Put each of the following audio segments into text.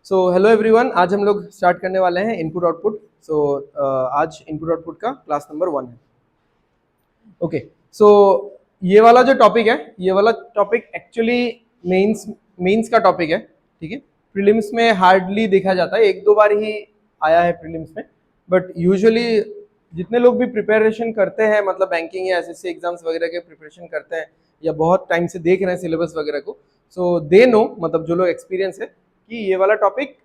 So hello everyone, आज हम लोग स्टार्ट करने वाले हैं इनपुट आउटपुट। सो आज इनपुट आउटपुट का क्लास नंबर 1 है। ओके, सो ये वाला जो टॉपिक है, ये वाला टॉपिक एक्चुअली मेंस का टॉपिक है। ठीक है, प्रीलिम्स में हार्डली देखा जाता है, एक दो बार ही आया है प्रीलिम्स में। बट यूजुअली जितने लोग भी प्रिपरेशन करते हैं, मतलब बैंकिंग या एसएससी एग्जाम्स वगैरह के प्रिपरेशन करते हैं या बहुत टाइम से देख रहे हैं सिलेबस वगैरह को, सो दे नो, मतलब जो लोग एक्सपीरियंस है कि ये वाला टॉपिक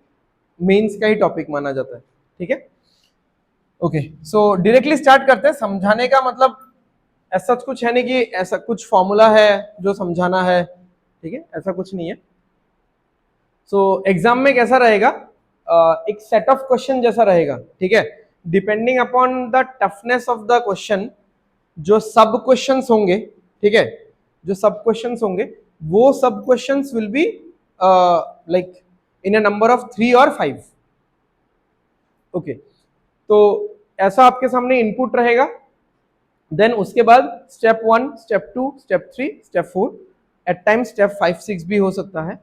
मेंस का ही टॉपिक माना जाता है। ठीक है, ओके, सो डायरेक्टली स्टार्ट करते हैं। समझाने का मतलब ऐसा कुछ है नहीं कि ऐसा कुछ फॉर्मूला है जो समझाना है। ठीक है, ऐसा कुछ नहीं है। सो एग्जाम में कैसा रहेगा, एक सेट ऑफ क्वेश्चन जैसा रहेगा। ठीक है, depending upon the toughness of the question जो सब क्वेश्चंस होंगे, ठीक है, जो सब क्वेश्चंस होंगे वो सब questions will be like in a number of 3 और 5। ओके, तो ऐसा आपके सामने इनपुट रहेगा। देन उसके बाद step 1, step 2, step 3, step 4, at time step 5, 6 भी हो सकता है।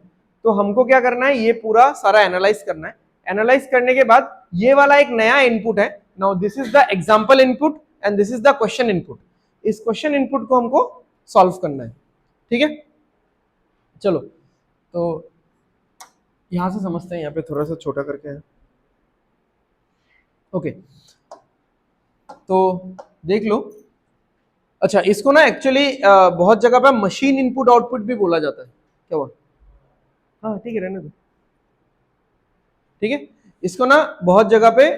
तो हमको क्या करना है, ये पूरा सारा एनालाइज करना है। एनालाइज करने के बाद ये वाला एक नया इनपुट है। Now this is the example input and this is the question input. इस क्वेश्चन इनपुट को हमको सॉल्व करना है। ठीक है, चलो तो यहां से समझते हैं, यहाँ पे थोड़ा सा छोटा करके है। ओके, तो देख लो। अच्छा, इसको ना एक्चुअली बहुत जगह पे मशीन इनपुट आउटपुट भी बोला जाता है। क्या हुआ? हाँ ठीक है, रहने दो। ठीक है, इसको ना बहुत जगह पे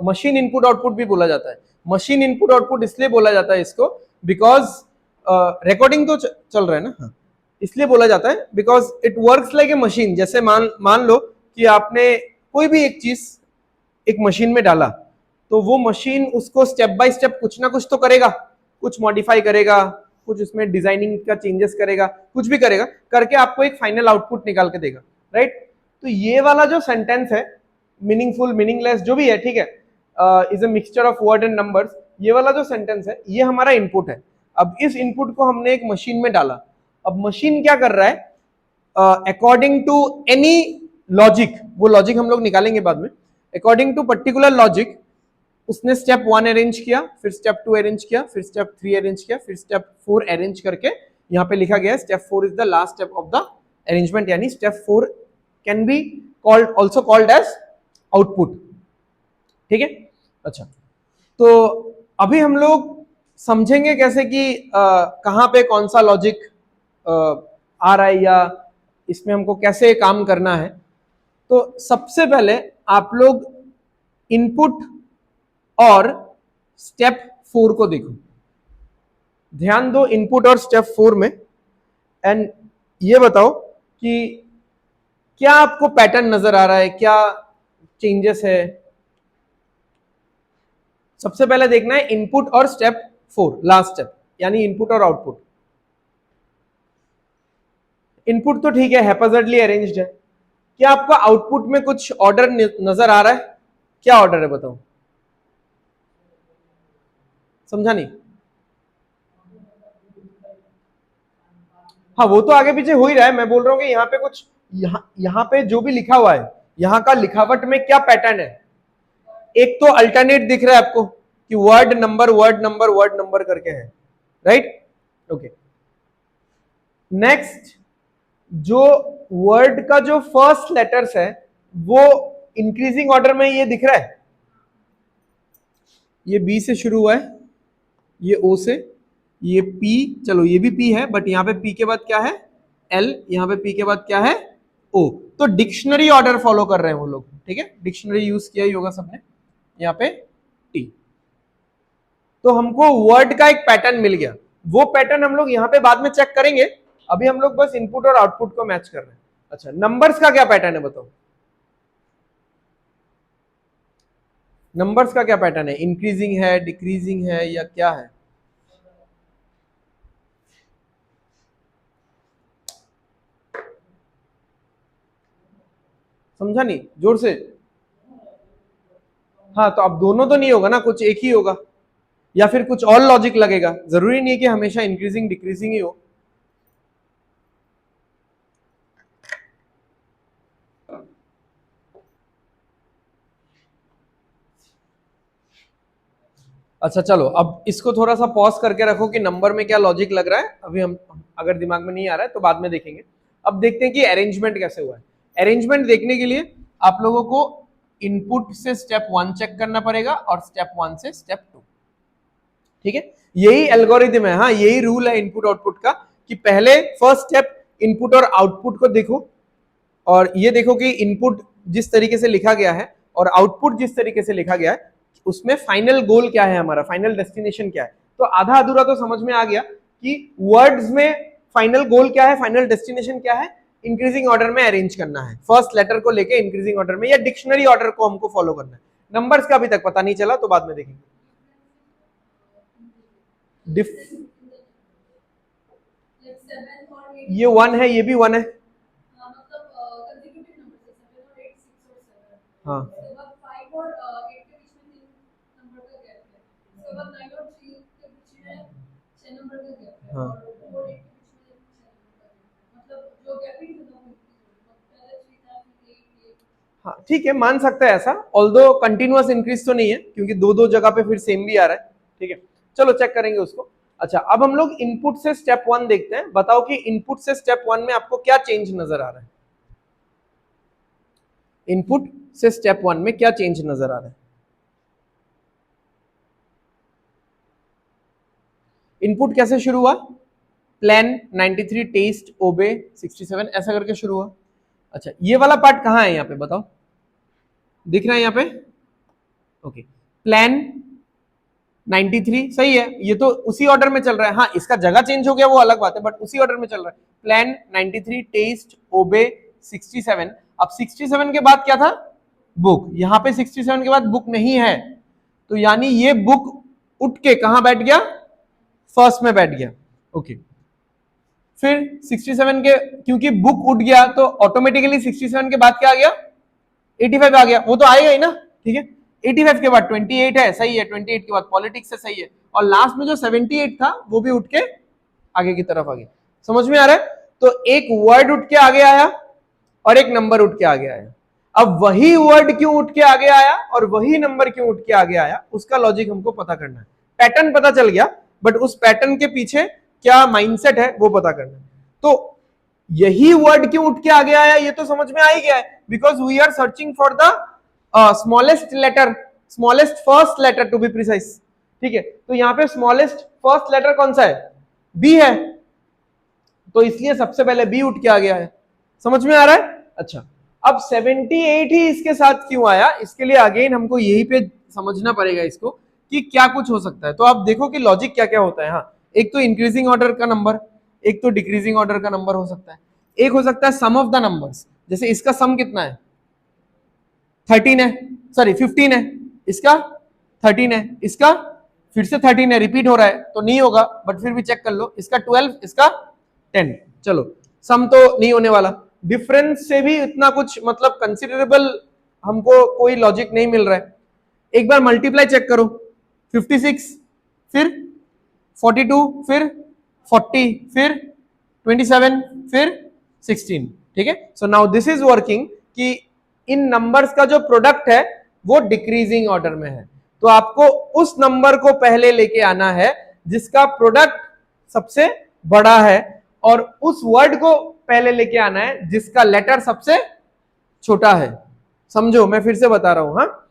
मशीन इनपुट आउटपुट भी बोला जाता है। मशीन इनपुट आउटपुट इसलिए बोला जाता है इसको बिकॉज रिकॉर्डिंग तो चल रहा है ना। हाँ, इसलिए बोला जाता है because it works like a machine. जैसे मान लो कि आपने कोई भी एक चीज एक मशीन में डाला, तो वो मशीन उसको स्टेप बाय स्टेप कुछ ना कुछ तो करेगा, कुछ मॉडिफाई करेगा, कुछ उसमें डिजाइनिंग का चेंजेस करेगा, कुछ भी करेगा, करके आपको एक फाइनल आउटपुट निकाल के देगा। राइट, तो ये वाला जो सेंटेंस है, मीनिंगफुल मीनिंगलेस जो भी है, ठीक है, is a mixture of word and numbers, ये वाला जो सेंटेंस है ये हमारा इनपुट है। अब इस इनपुट को हमने एक मशीन में डाला। अब मशीन क्या कर रहा है, अकॉर्डिंग टू एनी लॉजिक, वो लॉजिक हम लोग निकालेंगे बाद में, अकॉर्डिंग टू पर्टिकुलर लॉजिक उसने स्टेप 1 अरेंज किया, फिर स्टेप 2 अरेंज किया, फिर स्टेप 3 अरेंज किया, फिर स्टेप 4 अरेंज करके यहाँ पे लिखा गया है step 4 is the last step of the arrangement, यानी step 4 can be called also called as output. ठीक है, अच्छा, तो अभी हम लोग समझेंगे कैसे कि कहां पे कौन सा लॉजिक आ रहा है या इसमें हमको कैसे काम करना है। तो सबसे पहले आप लोग इनपुट और स्टेप 4 को देखो, ध्यान दो इनपुट और स्टेप 4 में, एंड ये बताओ कि क्या आपको पैटर्न नजर आ रहा है, क्या चेंजेस है। सबसे पहले देखना है इनपुट और स्टेप 4, लास्ट स्टेप, यानी इनपुट और आउटपुट। इनपुट तो ठीक है, हैप्पीजर्डली अरेंज्ड है। क्या आपको आउटपुट में कुछ ऑर्डर नजर आ रहा है? क्या ऑर्डर है बताओ, समझा नहीं? हाँ, वो तो आगे पीछे हो ही रहा है, मैं बोल रहा हूं कि यहाँ पे कुछ, यहाँ पे जो भी लिखा हुआ है, यहाँ का लिखावट में क्या पैटर्न है। एक तो अल्टरनेट दिख रहा है आपको कि word number word number word number करके है। राइट, ओके, नेक्स्ट, जो वर्ड का जो फर्स्ट लेटर्स है वो इंक्रीजिंग ऑर्डर में ये दिख रहा है। ये बी से शुरू हुआ है, ये ओ से, ये पी, चलो ये भी पी है, बट यहां पे पी के बाद क्या है, एल, यहां पे पी के बाद क्या है, ओ। तो डिक्शनरी ऑर्डर फॉलो कर रहे हैं वो लोग। ठीक है, डिक्शनरी यूज किया ही होगा सबने, यहाँ पे टी। तो हमको वर्ड का एक पैटर्न मिल गया, वो पैटर्न हम लोग यहाँ पे बाद में चेक करेंगे। अभी हम लोग बस इनपुट और आउटपुट को मैच कर रहे हैं। अच्छा, नंबर्स का क्या पैटर्न है बताओ, नंबर्स का क्या पैटर्न है, इंक्रीजिंग है, डिक्रीजिंग है, या क्या है? समझा नहीं, जोर से। हाँ, तो अब दोनों तो नहीं होगा ना, कुछ एक ही होगा, या फिर कुछ और लॉजिक लगेगा। जरूरी नहीं है कि हमेशा इंक्रीजिंग डिक्रीजिंग ही हो। अच्छा चलो, अब इसको थोड़ा सा पॉज करके रखो कि नंबर में क्या लॉजिक लग रहा है, अभी हम अगर दिमाग में नहीं आ रहा है तो बाद में देखेंगे। अब देखते हैं कि अरेंजमेंट कैसे हुआ है। अरेंजमेंट देखने के लिए आप लोगों को इनपुट से स्टेप 1 चेक करना पड़ेगा और स्टेप 1 से स्टेप 2, ठीक है। यही एल्गोरिथम है, हाँ यही रूल है इनपुट आउटपुट का, कि पहले फर्स्ट स्टेप इनपुट और आउटपुट को देखो, और ये देखो कि इनपुट जिस तरीके से लिखा गया है और आउटपुट जिस तरीके से लिखा गया है उसमें फाइनल गोल क्या है, हमारा फाइनल डेस्टिनेशन क्या है। तो आधा अधूरा तो समझ में आ गया कि वर्ड्स में फाइनल गोल क्या है, फाइनल डेस्टिनेशन क्या है, इंक्रीजिंग ऑर्डर में अरेंज करना है, फर्स्ट लेटर को लेके इंक्रीजिंग ऑर्डर में, या डिक्शनरी ऑर्डर को हमको फॉलो करना है। नंबर्स का अभी तक पता नहीं चला, तो बाद में देखेंगे। ये 1 है, ये भी 1 है, हाँ हाँ हाँ ठीक है, मान सकता है ऐसा, ऑल्दो कंटिन्यूअस इंक्रीज तो नहीं है क्योंकि दो दो जगह पे फिर सेम भी आ रहा है, ठीक है। चलो चेक करेंगे उसको। अच्छा, अब हम लोग इनपुट से स्टेप 1 देखते हैं। बताओ कि इनपुट से स्टेप 1 में आपको क्या चेंज नजर आ रहा है। इनपुट से स्टेप 1 में क्या चेंज नजर आ रहा है। इनपुट कैसे शुरू हुआ, प्लान 93, टेस्ट, ओबे 67, ऐसा करके शुरू हुआ। अच्छा, ये वाला पार्ट कहां है यहाँ पे बताओ, दिख रहा है यहाँ पे, ओके। प्लान 93 सही है, ये तो उसी ऑर्डर में चल रहा है, हाँ इसका जगह चेंज हो गया वो अलग बात है, बट उसी ऑर्डर में चल रहा है। प्लान 93, टेस्ट, ओबे 67। अब 67 के बाद क्या था, बुक। यहाँ पे 67 के बाद बुक नहीं है, तो यानी ये बुक उठ के कहां बैठ गया, फर्स्ट में बैठ गया, ओके। फिर 67 के, क्योंकि बुक उठ गया तो ऑटोमेटिकली 67 के बाद क्या आ गया, 85 आ गया, वो तो आएगा ही ना, ठीक है। 85 के बाद 28 है, सही है, 28 के बाद पॉलिटिक्स है, सही है, और लास्ट में जो 78 था वो भी उठ के आगे की तरफ आ गया। समझ में आ रहा है। तो एक वर्ड उठ के आगे आया और एक नंबर उठ के आगे आया। अब वही वर्ड क्यों उठ के आगे आया और वही नंबर क्यों उठ के आगे आया, उसका लॉजिक हमको पता करना है। पैटर्न पता चल गया, बट उस पैटर्न के पीछे क्या माइंडसेट है वो पता करना है। तो यही वर्ड क्यों उठ के आगे आया ये तो समझ में आ ही गया है, because we are searching for the smallest letter, smallest first letter to be precise, ठीक है। तो यहाँ पे स्मॉलेस्ट फर्स्ट लेटर कौन सा है, बी है, तो इसलिए सबसे पहले बी उठ के आ गया है। समझ में आ रहा है। अच्छा, अब 78 ही इसके साथ क्यों आया, इसके लिए अगेन हमको यही पे समझना पड़ेगा इसको कि क्या कुछ हो सकता है। तो आप देखो कि लॉजिक क्या क्या होता है। हाँ, एक तो इंक्रीजिंग ऑर्डर का नंबर, एक तो डिक्रीजिंग ऑर्डर का नंबर हो सकता है, एक हो सकता है सम ऑफ द नंबर्स। जैसे इसका सम कितना है, 13 है, सॉरी 15 है, इसका 13 है, इसका फिर से 13 है, रिपीट हो रहा है तो नहीं होगा, बट फिर भी चेक कर लो, इसका 12, इसका 10। चलो, सम तो नहीं होने वाला, डिफरेंस से भी इतना कुछ मतलब कंसिडरेबल हमको कोई लॉजिक नहीं मिल रहा है। एक बार मल्टीप्लाई चेक करो, 56, फिर 42, फिर 40, फिर 27, फिर 16, ठीक है। So now this is working कि इन नंबर्स का जो प्रोडक्ट है वो डिक्रीजिंग ऑर्डर में है, तो आपको उस नंबर को पहले लेके आना है जिसका प्रोडक्ट सबसे बड़ा है, और उस वर्ड को पहले लेके आना है जिसका लेटर सबसे छोटा है। समझो, मैं फिर से बता रहा हूं। हाँ,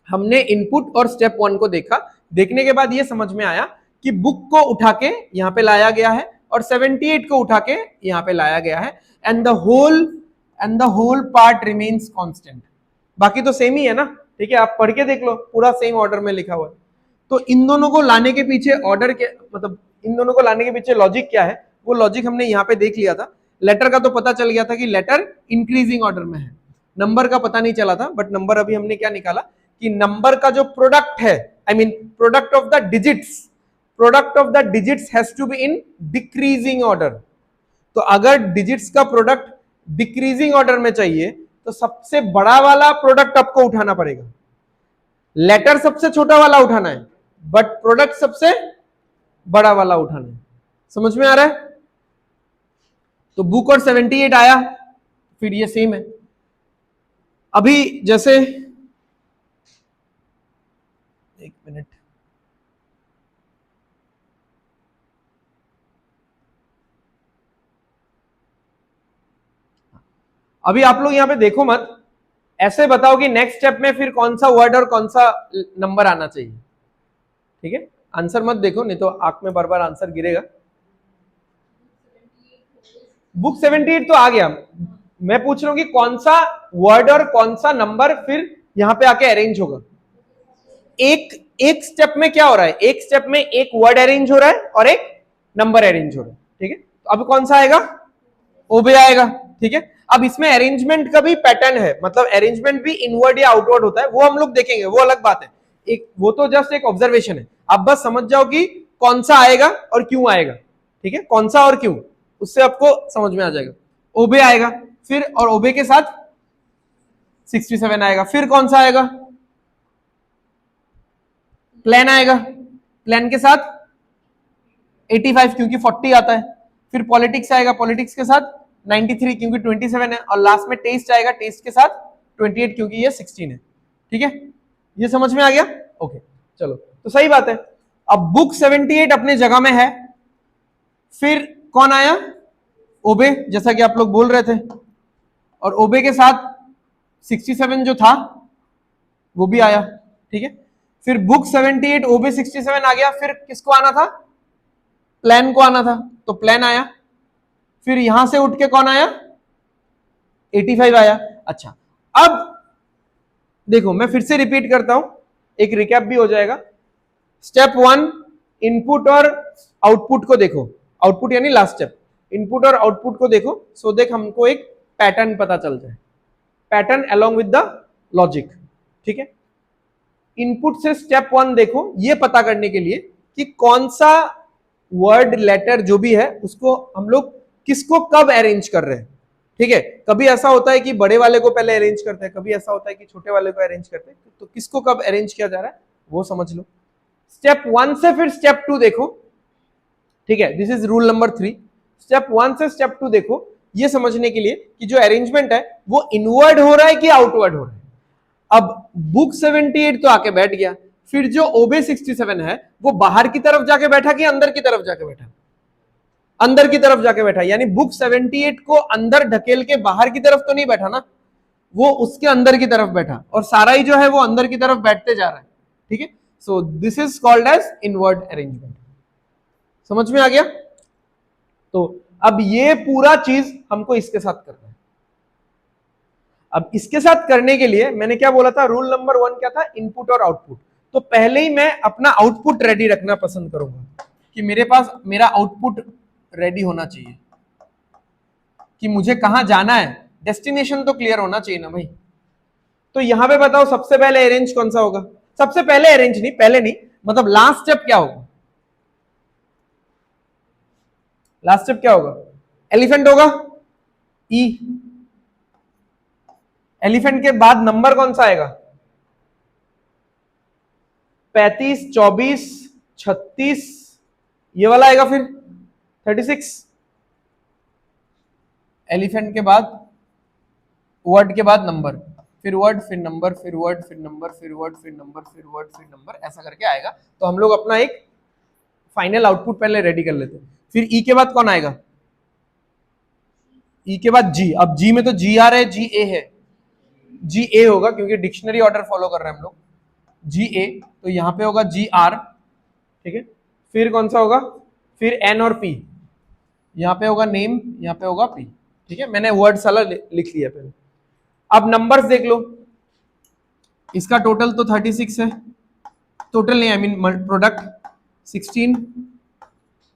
हमने इनपुट और स्टेप 1 को देखा, देखने के बाद ये समझ में आया कि बुक को उठा के यहां पे लाया गया है और 78 को उठा के यहां पे लाया गया है, and the whole part remains constant. बाकी तो सेम ही है ना, ठीक है, आप पढ़ के देख लो, पूरा सेम ऑर्डर में लिखा हुआ है। तो इन दोनों को लाने के पीछे ऑर्डर के मतलब इन दोनों को लाने के पीछे लॉजिक क्या है, वो लॉजिक हमने यहाँ पे देख लिया था। लेटर का तो पता चल गया था कि लेटर इंक्रीजिंग ऑर्डर में है, नंबर का पता नहीं चला था, बट नंबर अभी हमने क्या निकाला कि नंबर का जो प्रोडक्ट है, I mean product of the digits has to be in decreasing order. तो अगर डिजिट्स का प्रोडक्ट डिक्रीजिंग ऑर्डर में चाहिए तो सबसे बड़ा वाला प्रोडक्ट आपको उठाना पड़ेगा, लेटर सबसे छोटा वाला उठाना है, बट प्रोडक्ट सबसे बड़ा वाला उठाना है। समझ में आ रहा है। तो बुक और 78 आया, फिर ये सेम है। अभी जैसे एक मिनट, अभी आप लोग यहाँ पे देखो मत, ऐसे बताओ कि नेक्स्ट स्टेप में फिर कौन सा वर्ड और कौन सा नंबर आना चाहिए, ठीक है। आंसर मत देखो, नहीं तो आंख में बार बार आंसर गिरेगा। बुक 78 तो आ गया, मैं पूछ रहा हूं कि कौन सा वर्ड और कौन सा नंबर फिर यहां पे आके अरेंज होगा। एक एक स्टेप में क्या हो रहा है, एक स्टेप में एक वर्ड अरेंज हो रहा है और एक नंबर अरेंज हो रहा है, ठीक है। तो अब कौन सा आएगा, ओबे आएगा, ठीक है। अब इसमें अरेंजमेंट का भी पैटर्न है, मतलब अरेंजमेंट भी इनवर्ड या आउटवर्ड होता है, वो हम लोग देखेंगे, वो अलग बात है। एक वो तो जस्ट एक ऑब्जर्वेशन है, आप बस समझ जाओ कि कौन सा आएगा और क्यों आएगा, ठीक है। कौन सा और क्यों, उससे आपको समझ में आ जाएगा। ओबे आएगा, फिर और ओबे के साथ 67 आएगा, फिर कौन सा आएगा, प्लान आएगा, प्लान के साथ 85 क्योंकि 40 आता है, फिर पॉलिटिक्स आएगा, पॉलिटिक्स के साथ 93 क्योंकि 27 है, और लास्ट में टेस्ट आएगा, टेस्ट के साथ 28 क्योंकि ये 16 है, ठीक है। ये समझ में आ गया, ओके। चलो तो सही बात है। अब बुक 78 अपने जगह में है, फिर कौन आया, ओबे, जैसा कि आप लोग बोल रहे थे, और ओबे के साथ 67 जो था वो भी आया, ठीक है। फिर बुक 78 ओबे 67 आ गया, फिर किसको आना था, प्लान को आना था, तो प्लान आया। फिर यहां से उठ के कौन आया, 85 आया। अच्छा, अब देखो मैं फिर से रिपीट करता हूं, एक रिकैप भी हो जाएगा। स्टेप 1, इनपुट और आउटपुट को देखो, आउटपुट यानी लास्ट स्टेप, इनपुट और आउटपुट को देखो, सो देख हमको एक पैटर्न पता चल जाए, pattern along with the logic, ठीक है। इनपुट से स्टेप 1 देखो, ये पता करने के लिए कि कौन सा वर्ड लेटर जो भी है उसको हम लोग किसको कब अरेंज कर रहे हैं, ठीक है। कभी ऐसा होता है कि बड़े वाले को पहले अरेंज करते हैं, कभी ऐसा होता है कि छोटे वाले को अरेंज करते हैं, तो किसको कब अरेंज किया जा रहा है वो समझ लो। स्टेप 1 से फिर स्टेप 2 देखो, ठीक है, this is rule number 3। Step 1 से स्टेप 2 देखो, ये समझने के लिए कि जो अरेंजमेंट है वो इनवर्ड हो रहा है कि आउटवर्ड हो रहा है। अब बुक 78 तो आके बैठ गया, फिर जो ओबे 67 है वो बाहर की तरफ जाके बैठा कि अंदर की तरफ जाके बैठा, अंदर की तरफ जाके बैठा, यानी बुक 78 को अंदर ढकेल के बाहर की तरफ तो नहीं बैठा ना, वो उसके अंदर की तरफ बैठा, और सारा ही जो है वो अंदर की तरफ बैठते जा रहा है, ठीक है। So this is called as inward arrangement. समझ में आ गया। तो अब ये पूरा चीज हमको इसके साथ करना है। अब इसके साथ करने के लिए मैंने क्या बोला था, रूल नंबर 1 क्या था, इनपुट और आउटपुट। तो पहले ही मैं अपना आउटपुट रेडी रखना पसंद करूंगा कि मेरे पास मेरा आउटपुट रेडी होना चाहिए, कि मुझे कहां जाना है, डेस्टिनेशन तो क्लियर होना चाहिए ना भाई। तो यहां पे बताओ सबसे पहले अरेंज कौन सा होगा, सबसे पहले अरेंज नहीं, पहले नहीं, मतलब लास्ट स्टेप क्या होगा, लास्ट स्टेप क्या होगा, एलिफेंट होगा, ई। एलिफेंट के बाद नंबर कौन सा आएगा, 35, 24, 36, ये वाला आएगा, फिर 36। एलिफेंट के बाद वर्ड के बाद नंबर, फिर वर्ड फिर नंबर, फिर वर्ड फिर नंबर, फिर वर्ड फिर नंबर, फिर वर्ड फिर नंबर, ऐसा करके आएगा। तो हम लोग अपना एक फाइनल आउटपुट पहले रेडी कर लेते हैं। फिर ई के बाद कौन आएगा, ई के बाद जी। अब जी में तो जी आर है, जी ए है, जी ए होगा क्योंकि डिक्शनरी ऑर्डर फॉलो कर रहे हैं हम लोग, जी ए, तो यहां पे होगा जी आर, ठीक है। फिर कौन सा होगा, फिर एन और पी, यहां पे होगा नेम, यहां पे होगा पी, ठीक है। मैंने वर्ड साला लिख लिया पहले। अब नंबर्स देख लो, इसका टोटल तो 36 है, टोटल नहीं, आई मीन प्रोडक्ट 16,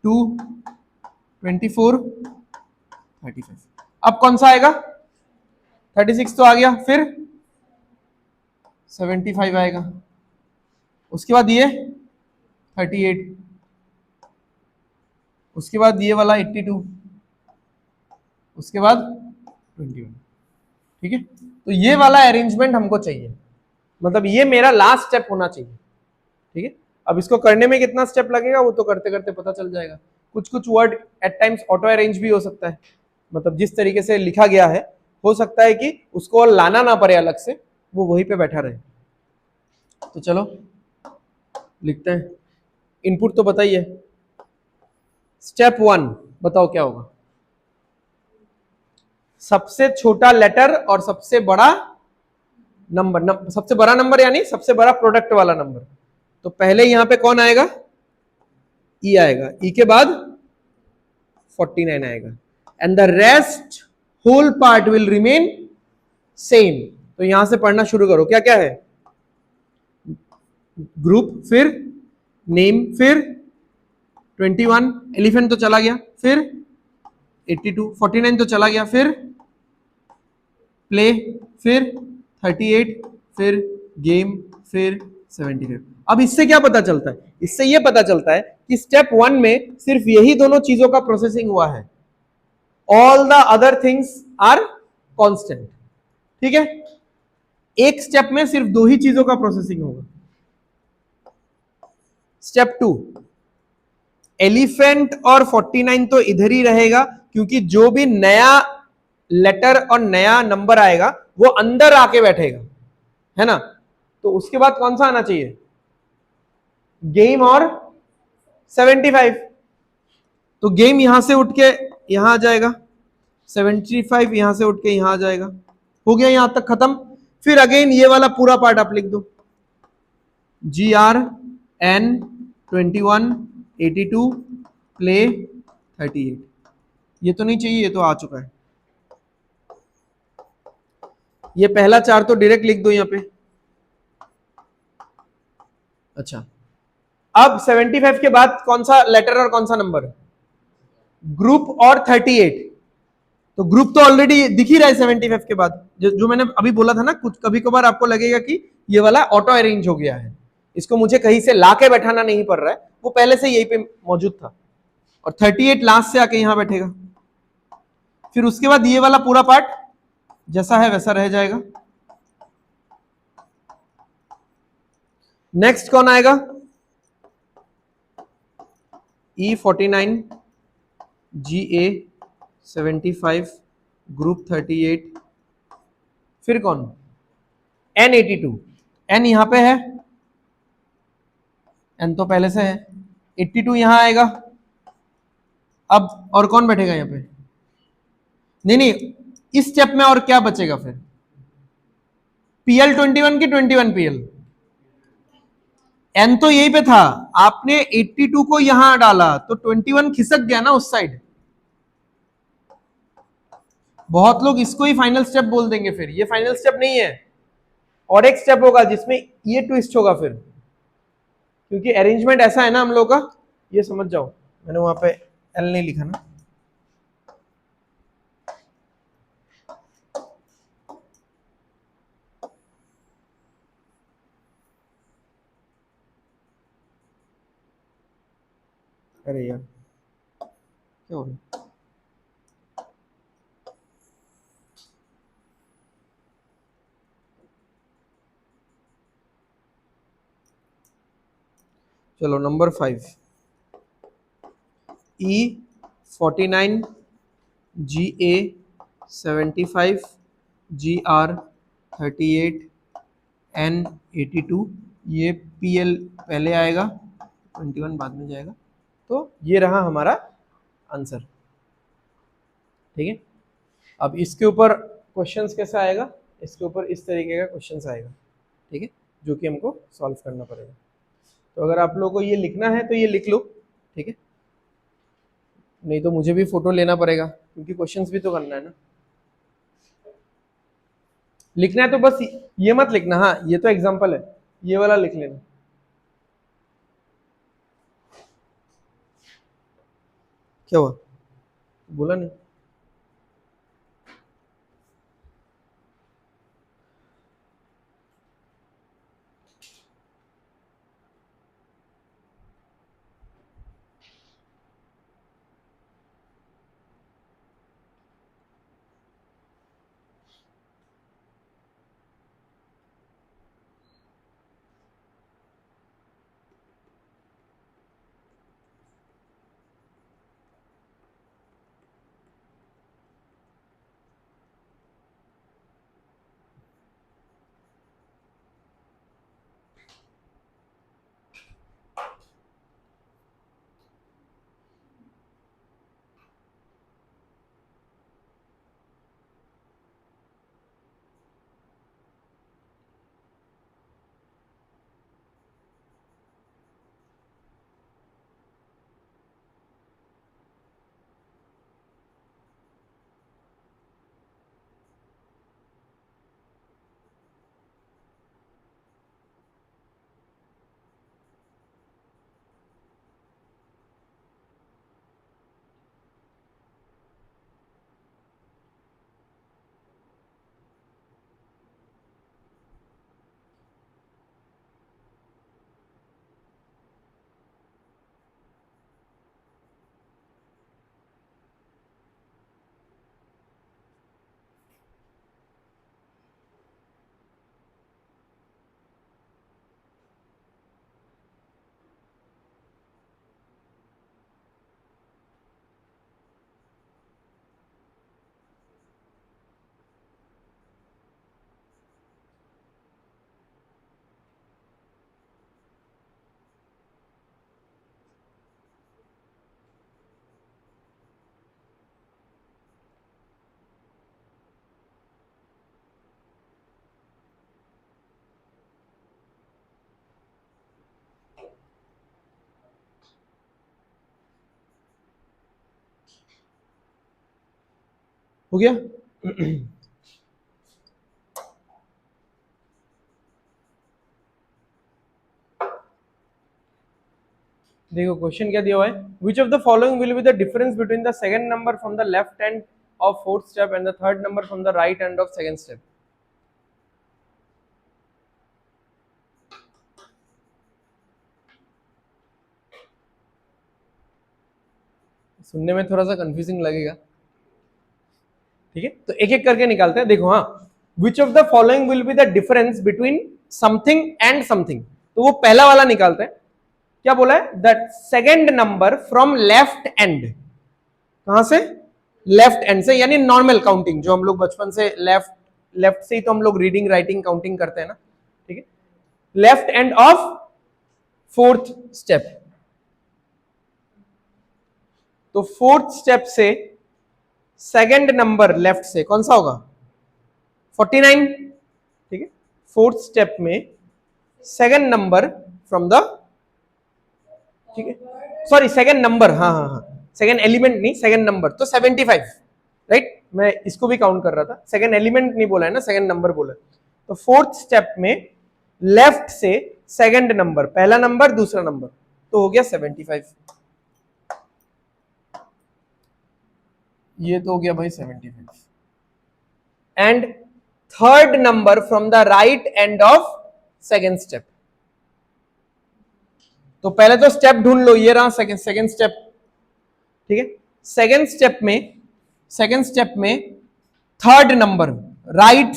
2, 24, 35। अब कौन सा आएगा, 36 तो आ गया, फिर 75 आएगा, उसके बाद ये 38, उसके बाद ये वाला 82, उसके बाद 21, ठीक है। तो ये वाला अरेंजमेंट हमको चाहिए, मतलब ये मेरा लास्ट स्टेप होना चाहिए, ठीक है। अब इसको करने में कितना स्टेप लगेगा वो तो करते करते पता चल जाएगा। कुछ कुछ word at times auto arrange भी हो सकता है, मतलब जिस तरीके से लिखा गया है हो सकता है कि उसको लाना ना पड़े अलग से, वो वहीं पे बैठा रहे। तो चलो लिखते हैं, इनपुट तो बताइए, स्टेप 1 बताओ क्या होगा, सबसे छोटा लेटर और सबसे बड़ा नंबर, सबसे बड़ा नंबर यानी सबसे बड़ा प्रोडक्ट वाला नंबर। तो पहले यहां पे कौन आएगा? ई आएगा, ई के बाद 49 आएगा, and the rest whole part will remain same. तो यहां से पढ़ना शुरू करो, क्या क्या है? ग्रुप, फिर नेम, फिर 21, एलिफेंट तो चला गया, फिर 82, 49 तो चला गया, फिर प्ले, फिर 38, फिर गेम, फिर 75। अब इससे क्या पता चलता है? इससे यह पता चलता है कि स्टेप 1 में सिर्फ यही दोनों चीजों का प्रोसेसिंग हुआ है, all the other things are constant. ठीक है, एक स्टेप में सिर्फ दो ही चीजों का प्रोसेसिंग होगा। स्टेप 2, एलिफेंट और 49 तो इधर ही रहेगा, क्योंकि जो भी नया लेटर और नया नंबर आएगा वो अंदर आके बैठेगा, है ना। तो उसके बाद कौन सा आना चाहिए? गेम और 75। तो गेम यहां से उठ के यहां आ जाएगा, 75 यहां से उठ के यहां आ जाएगा। हो गया यहां तक खत्म। फिर अगेन ये वाला पूरा पार्ट आप लिख दो, GRN 21 82 प्ले 38। ये तो नहीं चाहिए, ये तो आ चुका है। ये पहला 4 तो डायरेक्ट लिख दो यहां पे। अच्छा, अब 75 के बाद कौन सा लेटर और कौन सा नंबर? ग्रुप और 38। तो ग्रुप तो ऑलरेडी दिख ही रहा है 75 के बाद, जो मैंने अभी बोला था ना, कुछ कभी कभार आपको लगेगा कि ये वाला ऑटो अरेंज हो गया है, इसको मुझे कहीं से लाके बैठाना नहीं पड़ रहा है, वो पहले से यहीं पे मौजूद था। और 38 लास्ट से आके यहां बैठेगा। फिर उसके बाद ये वाला पूरा पार्ट जैसा है वैसा रह जाएगा। नेक्स्ट कौन आएगा? E49 GA75 ग्रुप 38, फिर कौन? N82। N यहां पे है, N तो पहले से है, 82 यहां आएगा। अब और कौन बैठेगा यहां पे? नहीं नहीं, इस स्टेप में और क्या बचेगा फिर? PL21 की 21 PL? N तो यहीं पे था, आपने 82 को यहां डाला तो 21 खिसक गया ना उस साइड। बहुत लोग इसको ही फाइनल स्टेप बोल देंगे, फिर ये फाइनल स्टेप नहीं है, और एक स्टेप होगा जिसमें ये ट्विस्ट होगा फिर, क्योंकि अरेंजमेंट ऐसा है ना हम लोग का, ये समझ जाओ। मैंने वहां पे एल नहीं लिखा ना। अरे यार क्या हो रहा है? चलो number 5, E49 GA75 GR38 N82, ये PL पहले आएगा, 21 बाद में जाएगा। तो ये रहा हमारा आंसर। ठीक है, अब इसके ऊपर क्वेश्चंस कैसा आएगा? इसके ऊपर इस तरीके का क्वेश्चंस आएगा, ठीक है, जो कि हमको सॉल्व करना पड़ेगा। तो अगर आप लोगों को ये लिखना है तो ये लिख लो, ठीक है, नहीं तो मुझे भी फोटो लेना पड़ेगा, क्योंकि क्वेश्चंस भी तो करना है ना। लिखना है तो बस ये मत लिखना, हाँ ये तो एग्जांपल है, ये वाला लिख लेना। क्या हुआ? बोला नहीं? हो गया? देखो क्वेश्चन क्या दिया हुआ है, which of the following will be the difference between the second number from the left end of fourth step and the third number from the right end of second step. सुनने में थोड़ा सा confusing लगेगा, ठीक है, तो एक एक करके निकालते हैं। देखो, हाँ, which of the following will be the difference between something and something, तो वो पहला वाला निकालते हैं। क्या बोला है? The second number from left and, कहां से? लेफ्ट एंड से, यानी नॉर्मल काउंटिंग, जो हम लोग बचपन से लेफ्ट लेफ्ट से ही तो हम लोग रीडिंग राइटिंग काउंटिंग करते हैं ना, ठीक है। Left end of fourth step, तो फोर्थ स्टेप से सेकंड नंबर लेफ्ट से कौन सा होगा? 49, ठीक है। फोर्थ स्टेप में सेकंड नंबर फ्रॉम द, ठीक है, सॉरी सेकंड नंबर, हाँ हाँ हाँ, सेकंड एलिमेंट नहीं, सेकंड नंबर, तो 75, राइट। मैं इसको भी काउंट कर रहा था, सेकंड एलिमेंट नहीं बोला है ना, सेकंड नंबर बोला। तो फोर्थ स्टेप में लेफ्ट से सेकंड नंबर, पहला नंबर दूसरा नंबर, तो हो गया 75। ये तो हो गया भाई 75। And third number from the right end of second step, तो पहले तो स्टेप ढूंढ लो, ये रहा सेकंड स्टेप, ठीक है। सेकंड स्टेप में थर्ड नंबर राइट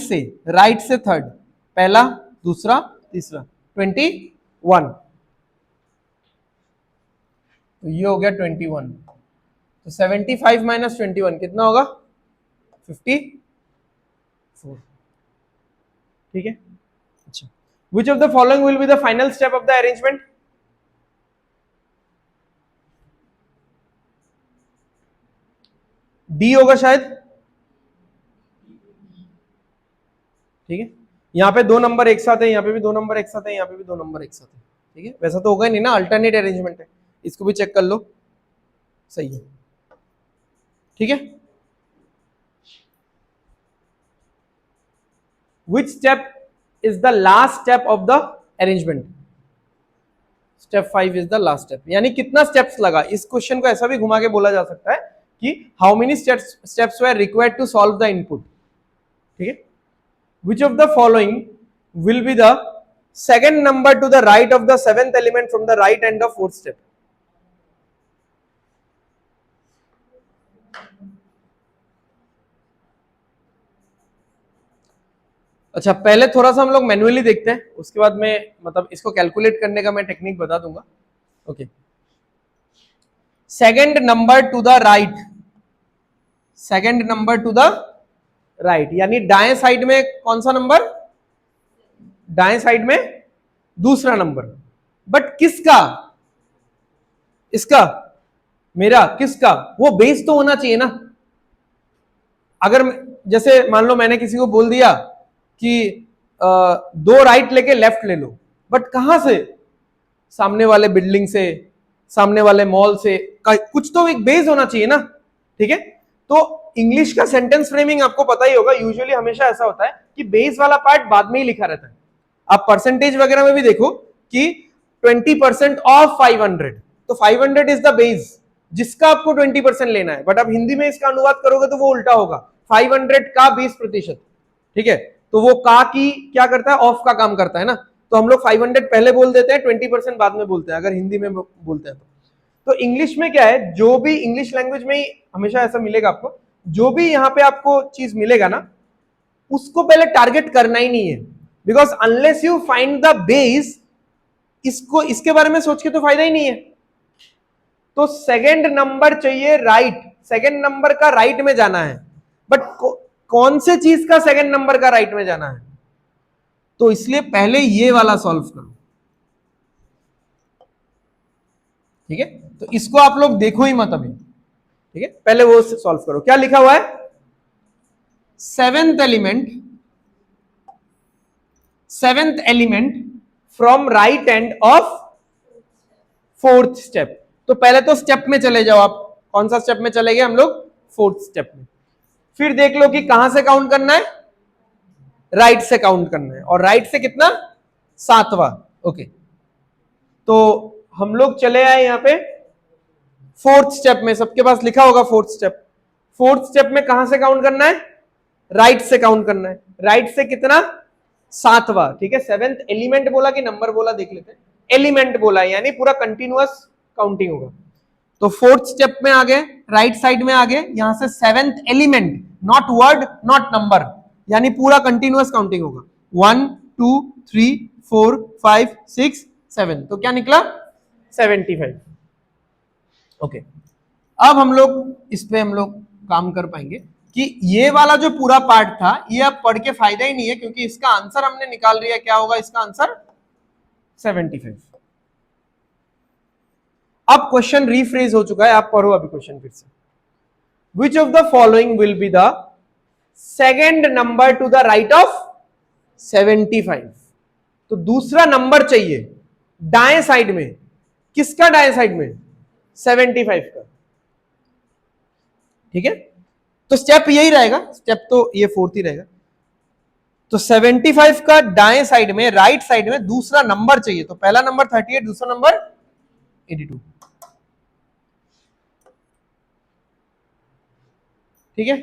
से थर्ड, पहला दूसरा तीसरा, 21, तो ये हो गया 21। तो 75 माइनस 21 कितना होगा? 54, ठीक है। अच्छा, which of the following will be the final step of the arrangement? D होगा शायद, ठीक है। यहां पे दो नंबर एक साथ है, यहां पे भी दो नंबर एक साथ है, यहां पे भी दो नंबर एक साथ है, ठीक है। वैसा तो होगा नहीं ना, अल्टरनेट अरेंजमेंट है, इसको भी चेक कर लो, सही है, ठीक है। Which step is the last step of the arrangement? Step 5 is the last step, यानी कितना स्टेप्स लगा? इस क्वेश्चन को ऐसा भी घुमा के बोला जा सकता है कि how many steps were required to solve the input, ठीक है। Which of the following will be the second number to the right of the seventh element from the right end of fourth step? अच्छा, पहले थोड़ा सा हम लोग manually देखते हैं, उसके बाद में मतलब इसको कैलकुलेट करने का मैं टेक्निक बता दूंगा। Okay, second number to the right, second number to the right, यानी दाएं साइड में कौन सा नंबर? दाएं साइड में दूसरा नंबर, बट किसका? इसका, मेरा, किसका? वो बेस तो होना चाहिए ना। अगर जैसे मान लो मैंने किसी को बोल दिया कि दो राइट लेके लेफ्ट ले लो, बट कहां से? सामने वाले बिल्डिंग से, सामने वाले मॉल से, कुछ तो एक बेस होना चाहिए ना, ठीक है। तो इंग्लिश का सेंटेंस फ्रेमिंग आपको पता ही होगा, यूजुअली हमेशा ऐसा होता है कि बेस वाला पार्ट बाद में ही लिखा रहता है। आप परसेंटेज वगैरह में भी देखो कि 20% ऑफ 500, तो 500 इज द बेस जिसका आपको 20% लेना है, बट आप हिंदी में इसका अनुवाद करोगे तो वो उल्टा होगा, 500 का 20%, ठीक है। तो वो का की क्या करता है? ऑफ का काम करता है ना, तो हम लोग 500 पहले बोल देते हैं, 20% बाद में बोलते हैं, अगर हिंदी में बोलते हैं तो इंग्लिश में क्या है, जो भी इंग्लिश लैंग्वेज में ही हमेशा ऐसा मिलेगा आपको, जो भी यहां पे आपको चीज मिलेगा ना, उसको पहले टारगेट करना ही नहीं है, because unless you find the base, इसको इसके बारे में सोच के तो फायदा ही नहीं है। तो सेकंड नंबर चाहिए राइट, सेकंड नंबर का राइट में जाना है, बट कौन से चीज का सेकंड नंबर का राइट में जाना है? तो इसलिए पहले ये वाला सॉल्व करो, ठीक है। तो इसको आप लोग देखो ही मत अभी, ठीक है, पहले वो सॉल्व करो। क्या लिखा हुआ है? Seventh element from right end of fourth step. तो पहले तो स्टेप में चले जाओ आप, कौन सा स्टेप में चले गए हम लोग? फोर्थ स्टेप में। फिर देख लो कि कहां से काउंट करना है, राइट से काउंट करना है, और राइट से कितना, 7वां। ओके, तो हम लोग चले आए यहां पे फोर्थ स्टेप में, सबके पास लिखा होगा फोर्थ स्टेप। फोर्थ स्टेप में कहां से काउंट करना है, राइट से काउंट करना है। राइट से कितना, 7वां, ठीक है। सेवेंथ एलिमेंट बोला कि नंबर बोला, देख लेते हैं। एलिमेंट बोला, यानी पूरा कंटिन्यूअस काउंटिंग होगा। तो फोर्थ स्टेप में आ गए, राइट साइड में आ गए, यहां से seventh element, not word not number, यानी पूरा कंटिन्यूअस काउंटिंग होगा। 1 2 3 4 5 6 7, तो क्या निकला, 75। ओके, अब हम लोग इस पे हम लोग काम कर पाएंगे कि ये वाला जो पूरा पार्ट था ये अब पढ़ के फायदा ही नहीं है, क्योंकि इसका आंसर हमने निकाल लिया। क्या होगा इसका आंसर, 75। अब क्वेश्चन रीफ्रेज हो चुका है, आप पढ़ो अभी क्वेश्चन फिर से। Which of the following will be the second number to the right of 75? तो दूसरा नंबर चाहिए दाएं साइड में, किसका दाएं साइड में, 75 का, ठीक है। तो स्टेप यही रहेगा, स्टेप तो ये फोर्थ ही रहेगा। तो 75 का दाएं साइड में, राइट साइड में दूसरा नंबर चाहिए। तो पहला नंबर 38, दूसरा नंबर 82, ठीक है।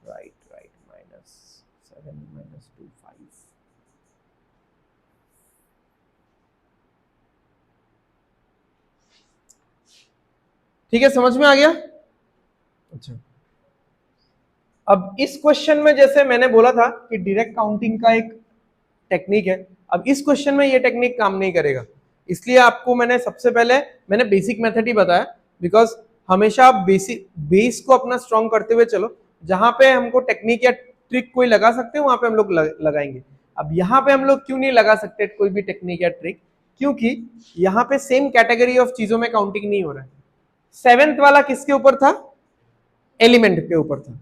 राइट राइट, -7 -2 5, ठीक है, समझ में आ गया। अच्छा, अब इस क्वेश्चन में जैसे मैंने बोला था कि डायरेक्ट काउंटिंग का एक टेक्निक है, अब इस क्वेश्चन में ये टेक्निक काम नहीं करेगा। इसलिए आपको मैंने सबसे पहले मैंने बेसिक मेथड ही बताया, बिकॉज हमेशा आप बेसिक बेस को अपना स्ट्रॉन्ग करते हुए चलो। जहां पे हमको टेक्निक या ट्रिक कोई लगा सकते हैं वहां पे हम लोग लगाएंगे। अब यहाँ पे हम लोग क्यों नहीं लगा सकते कोई भी टेक्निक या ट्रिक, क्योंकि यहाँ पे सेम कैटेगरी ऑफ चीजों में काउंटिंग नहीं हो रहा है। सेवेंथ वाला किसके ऊपर था, एलिमेंट के ऊपर था,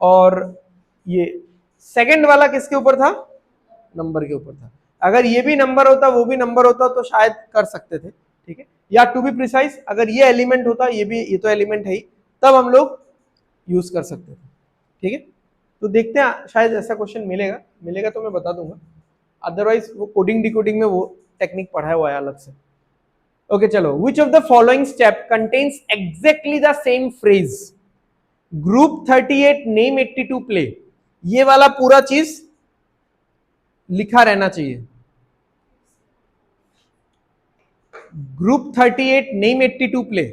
और ये सेकंड वाला किसके ऊपर था, नंबर के ऊपर था। अगर ये भी नंबर होता, वो भी नंबर होता, तो शायद कर सकते थे, ठीक है। या टू बी प्रिसाइज, अगर ये एलिमेंट होता, ये भी, ये तो एलिमेंट है ही, तब हम लोग यूज कर सकते थे, ठीक है। तो देखते हैं, शायद ऐसा क्वेश्चन मिलेगा, मिलेगा तो मैं बता दूंगा। अदरवाइज वो कोडिंग डिकोडिंग में वो टेक्निक पढ़ाया हुआ है अलग से। ओके चलो, which of the following step contains exactly the same phrase, group 38 name 82 play. ये वाला पूरा चीज लिखा रहना चाहिए। ग्रुप 38 नेम 82 प्ले,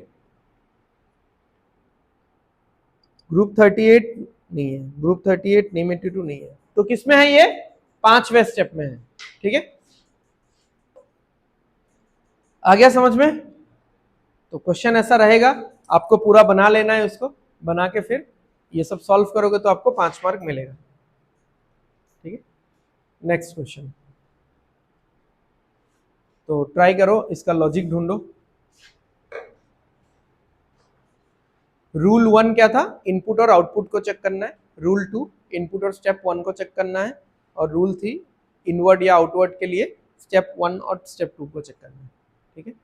ग्रुप 38 नहीं है, ग्रुप 38 नेम 82 नहीं है, तो किसमें है ये, 5वें स्टेप में है, ठीक है। आ गया समझ में। तो क्वेश्चन ऐसा रहेगा, आपको पूरा बना लेना है, उसको बना के फिर ये सब सॉल्व करोगे तो आपको 5 मार्क मिलेगा, ठीक है। नेक्स्ट क्वेश्चन, तो ट्राई करो, इसका लॉजिक ढूंढो। रूल 1 क्या था, इनपुट और आउटपुट को चेक करना है। रूल 2 इनपुट और स्टेप 1 को चेक करना है। और रूल 3 इनवर्ड या आउटवर्ड के लिए स्टेप 1 और स्टेप 2 को चेक करना है, ठीक है।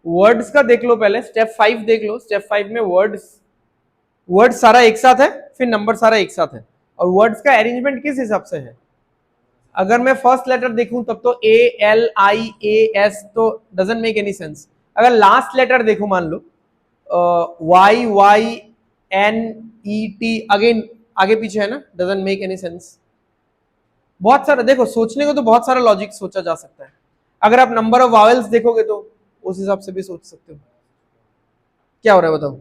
वर्ड्स का देख लो पहले, स्टेप 5 देख लो। स्टेप 5 में वर्ड सारा एक साथ है, फिर नंबर सारा एक साथ है, और वर्ड्स का अरेंजमेंट किस हिसाब से है। अगर मैं फर्स्ट लेटर देखूं तब तो ALIAS, तो डजंट मेक एनी सेंस। अगर लास्ट लेटर देखूं, मान लो YYNET, अगेन आगे पीछे है ना, डजंट मेक एनी सेंस। बहुत सारा देखो, सोचने को तो बहुत सारा लॉजिक सोचा जा सकता है। अगर आप नंबर ऑफ वावेल्स देखोगे तो उस हिसाब से भी सोच सकते हो। क्या हो रहा है बताओ,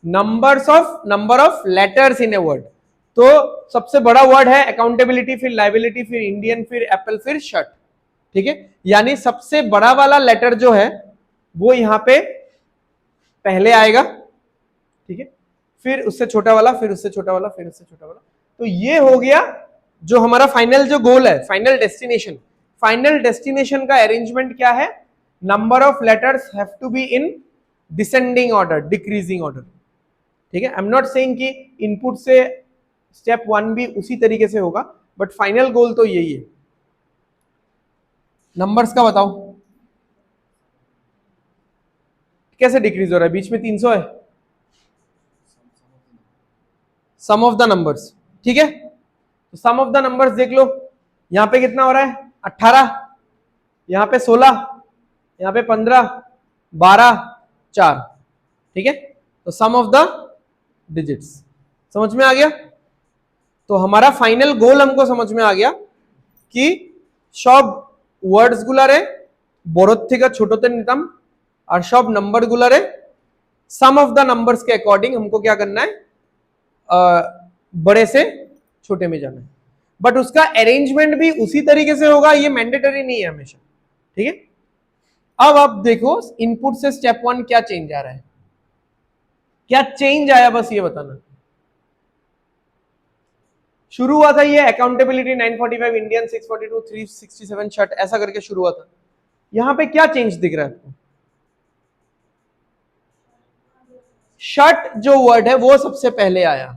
number of letters in a word. तो सबसे बड़ा वर्ड है अकाउंटेबिलिटी, फिर लाइबिलिटी, फिर इंडियन, फिर एप्पल, फिर शर्ट, ठीक है। यानी सबसे बड़ा वाला लेटर जो है वो यहां पे पहले आएगा, ठीक है। फिर उससे छोटा वाला, फिर उससे छोटा वाला, फिर उससे छोटा वाला। तो ये हो गया जो हमारा फाइनल जो गोल है, फाइनल डेस्टिनेशन। फाइनल डेस्टिनेशन का अरेंजमेंट क्या है? Number of letters have to be in descending order, decreasing order. ठीक है, आई एम नॉट सेइंग कि इनपुट से स्टेप 1 भी उसी तरीके से होगा, बट फाइनल गोल तो यही है। नंबर्स का बताओ कैसे डिक्रीज हो रहा है? बीच में 300 है, सम ऑफ द नंबर्स। ठीक है, तो सम ऑफ द नंबर्स देख लो, यहां पे कितना हो रहा है? 18, यहां पे 16, यहां पे 15, 12, 4। ठीक है, तो सम ऑफ द डिजिट्स समझ में आ गया। तो हमारा फाइनल गोल हमको समझ में आ गया कि सब वर्ड्स गुलारे বড় থেকে ছোটতে নিতাম और सब नंबर गुलारे सम ऑफ द नंबर्स के अकॉर्डिंग हमको क्या करना है? बड़े से छोटे में जाना है। बट उसका अरेंजमेंट भी उसी तरीके से होगा, ये मैंडेटरी नहीं है हमेशा। ठीक है, अब आप देखो इनपुट से स्टेप 1 क्या चेंज आ रहा है, क्या चेंज आया, बस ये बताना। शुरू हुआ था ये अकाउंटेबिलिटी 945, इंडियन 642, 367 शर्ट, ऐसा करके शुरू हुआ था। यहां पे क्या चेंज दिख रहा है आपको? शर्ट जो वर्ड है वो सबसे पहले आया।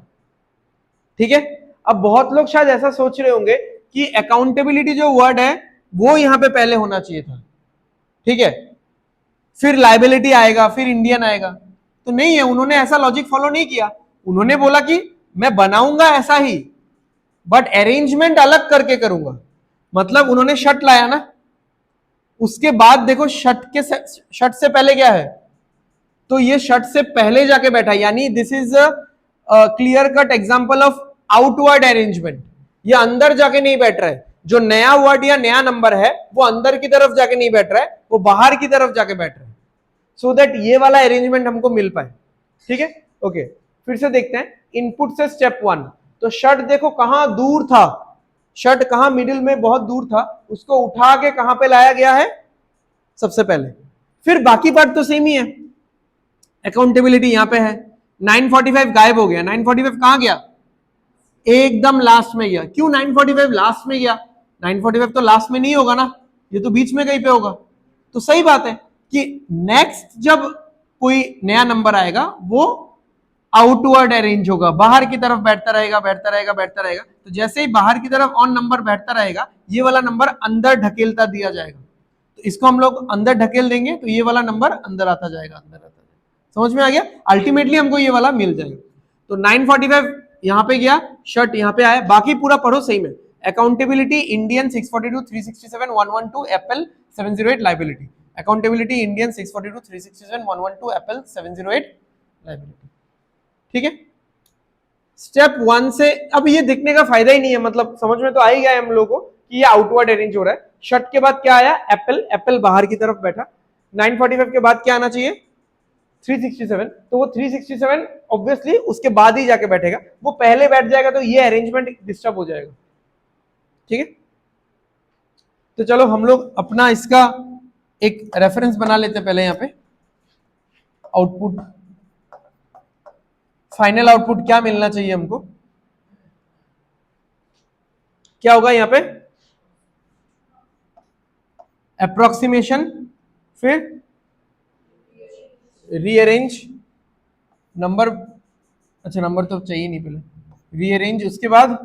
ठीक है, अब बहुत लोग शायद ऐसा सोच रहे होंगे कि अकाउंटेबिलिटी जो वर्ड है वो यहां पे पहले होना चाहिए था। ठीक है, फिर लाइबिलिटी आएगा, फिर इंडियन आएगा। तो नहीं है, उन्होंने ऐसा लॉजिक फॉलो नहीं किया। उन्होंने बोला कि मैं बनाऊंगा ऐसा ही, बट अरेंजमेंट अलग करके करूंगा। मतलब उन्होंने शर्ट लाया ना, उसके बाद देखो शर्ट से पहले क्या है? तो ये शर्ट से पहले जाके बैठा, यानी this is clear cut example of outward arrangement. ये अंदर जाके नहीं बैठ रहा है। जो नया वर्ड या नया नंबर है वो अंदर की तरफ जाके नहीं बैठ रहा है, वो बाहर की तरफ जाके बैठ रहा है, सो दैट ये वाला अरेंजमेंट हमको मिल पाए। ठीक है, ओके, फिर से देखते हैं इनपुट से स्टेप 1। तो शर्ट देखो कहां दूर था, शर्ट कहां मिडिल में बहुत दूर था, उसको उठा के कहां पे लाया गया है? सबसे पहले। फिर बाकी पार्ट तो सेम ही है, अकाउंटेबिलिटी यहां पे है। 945 गायब हो गया, 945 कहां गया? एकदम लास्ट में गया। क्यों 945 लास्ट में गया? 945 तो लास्ट में नहीं होगा ना, ये तो बीच में कहीं पे होगा। तो सही बात है कि नेक्स्ट जब कोई नया नंबर आएगा वो आउटवर्ड अरेंज होगा, बाहर की तरफ बैठता रहेगा, बैठता रहेगा, बैठता रहेगा। तो जैसे ही बाहर की तरफ ऑन नंबर बैठता रहेगा, ये वाला नंबर अंदर ढकेलता दिया जाएगा। तो इसको हम लोग अंदर ढकेल देंगे तो ये वाला नंबर अंदर आता जाएगा, अंदर आता जाएगा। समझ में आ गया? अल्टीमेटली हमको ये वाला मिल जाएगा। तो 945 यहां पे गया, शर्ट यहां पे आया, बाकी पूरा पढ़ो सही में। Accountability Indian 642, 367, 112, Apple 708 liability. Accountability Indian 642, 367, 112, Apple 708 liability. ठीक है, स्टेप 1 से अब ये दिखने का फायदा ही नहीं है, मतलब समझ में तो आ ही गया है हम लोगों को कि ये आउटवर्ड अरेंज हो रहा है। शर्ट के बाद क्या आया? एप्पल, एप्पल बाहर की तरफ बैठा। 945 के बाद क्या आना चाहिए? 367। तो वो 367 ऑब्वियसली उसके बाद ही जाके बैठेगा, वो पहले बैठ जाएगा तो ये अरेंजमेंट डिस्टर्ब हो जाएगा। ठीक है, तो चलो हम लोग अपना इसका एक रेफरेंस बना लेते हैं पहले। यहां पे आउटपुट, फाइनल आउटपुट क्या मिलना चाहिए हमको? क्या होगा यहां पे? अप्रोक्सीमेशन, फिर रीअरेंज नंबर, अच्छा नंबर तो चाहिए नहीं, पहले रीअरेंज, उसके बाद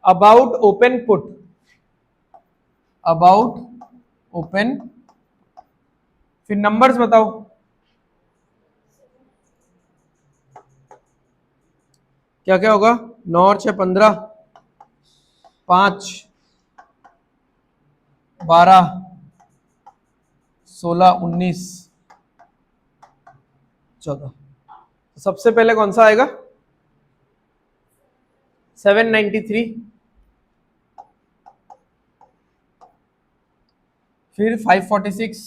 about open put, about open, फिर नंबर्स बताओ। क्या क्या होगा? 9 और 6 15, 5 12 16 19 14। सबसे पहले कौन सा आएगा? 793, फिर 546,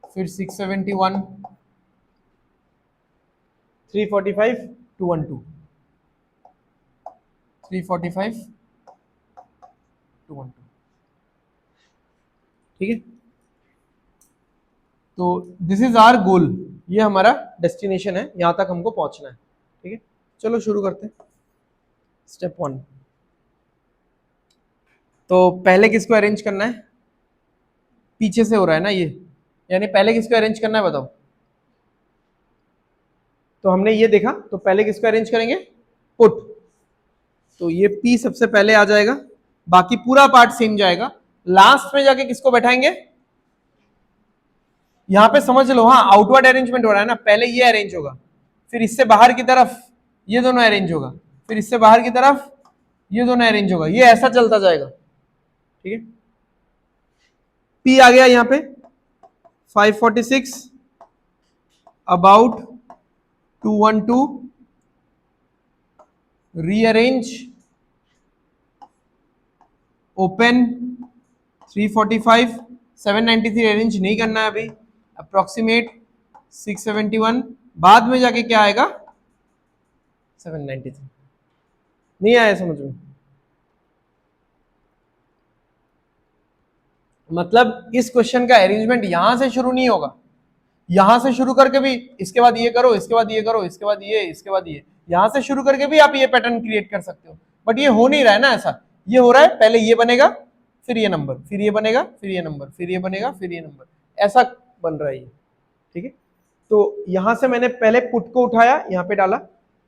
फिर 671, 345, 212, 345, 212। ठीक है, तो दिस इज आवर गोल। ये हमारा डेस्टिनेशन है, यहां तक हमको पहुंचना है। ठीक है, चलो शुरू करते हैं। स्टेप 1, तो पहले किसको अरेंज करना है? पीछे से हो रहा है ना ये, यानी पहले किसको अरेंज करना है बताओ। तो हमने ये देखा, तो पहले किसको अरेंज करेंगे? पुट। तो ये P सबसे पहले आ जाएगा, बाकी पूरा पार्ट सेम जाएगा। लास्ट में जाके किसको बैठाएंगे? यहां पे समझ लो, हाँ आउटवर्ड अरेंजमेंट हो रहा है ना, पहले ये अरेंज होगा, फिर इससे बाहर की तरफ ये दोनों अरेंज होगा, फिर इससे बाहर की तरफ ये दोनों अरेंज होगा, ये ऐसा चलता जाएगा। ठीक है, P आ गया यहां पे 546, अबाउट 212, रीअरेंज, ओपन 345, 793 अरेंज नहीं करना है अभी, अप्रोक्सीमेट 671, बाद में जाके क्या आएगा? 793। नहीं आया समझ में? मतलब इस क्वेश्चन का अरेंजमेंट यहां से शुरू नहीं होगा, यहां से शुरू करके भी इसके बाद ये करो, इसके बाद ये करो, इसके बाद ये, इसके बाद ये, यहां से शुरू करके भी आप ये पैटर्न क्रिएट कर सकते हो, बट ये हो नहीं रहा है ना ऐसा। ये हो रहा है पहले ये बनेगा, फिर ये नंबर, फिर ये बनेगा, फिर ये नंबर, फिर ये बनेगा, फिर ये नंबर, ऐसा बन रहा है ये। ठीक है, तो यहां से मैंने पहले पुट को उठाया, यहां पे डाला,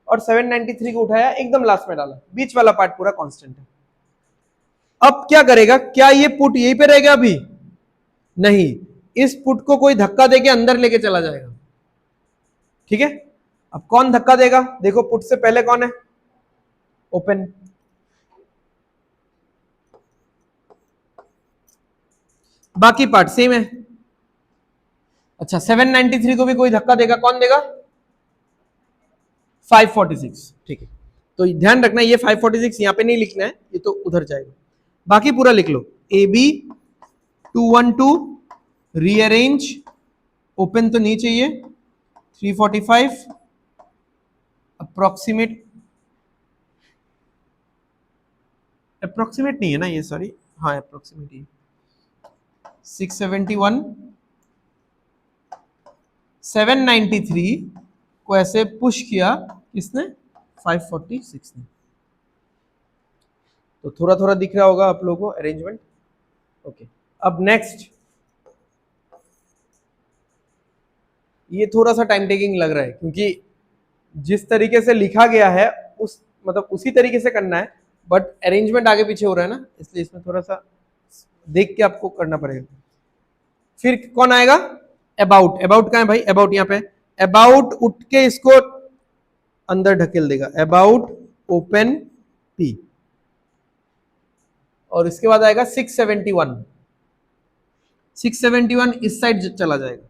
और 793 को उठाया एकदम लास्ट में डाला, बीच वाला पार्ट पूरा कांस्टेंट है। अब क्या करेगा? क्या ये पुट यहीं पे रहेगा अभी? नहीं, इस पुट को कोई धक्का देके अंदर लेके चला जाएगा। ठीक है, अब कौन धक्का देगा? देखो पुट से पहले कौन है? ओपन। बाकी पार्ट सेम है। अच्छा, 793 को भी कोई धक्का देगा, कौन देगा? 546। ठीक है, तो ध्यान रखना ये 546 यहां पे नहीं लिखना है, ये तो उधर जाएगा। बाकी पूरा लिख लो, ए बी 212, रीअरेंज, ओपन तो नहीं चाहिए, 345, अप्रोक्सीमेट, अप्रोक्सीमेट नहीं है ना ये, सॉरी, हाँ अप्रोक्सीमेट ही, 671, 793 को ऐसे पुश किया किसने? 546 ने। तो थोड़ा थोड़ा दिख रहा होगा आप लोगों को अरेंजमेंट। ओके, अब नेक्स्ट, ये थोड़ा सा टाइम टेकिंग लग रहा है, क्योंकि जिस तरीके से लिखा गया है उस मतलब उसी तरीके से करना है, बट अरेंजमेंट आगे पीछे हो रहा है ना, इसलिए इसमें थोड़ा सा देख के आपको करना पड़ेगा। फिर कौन आएगा? अबाउट। अबाउट कहां है भाई? अबाउट यहाँ पे, अबाउट उठ के इसको अंदर ढकेल देगा, अबाउट ओपन पी, और इसके बाद आएगा 671, 671 इस साइड चला जाएगा,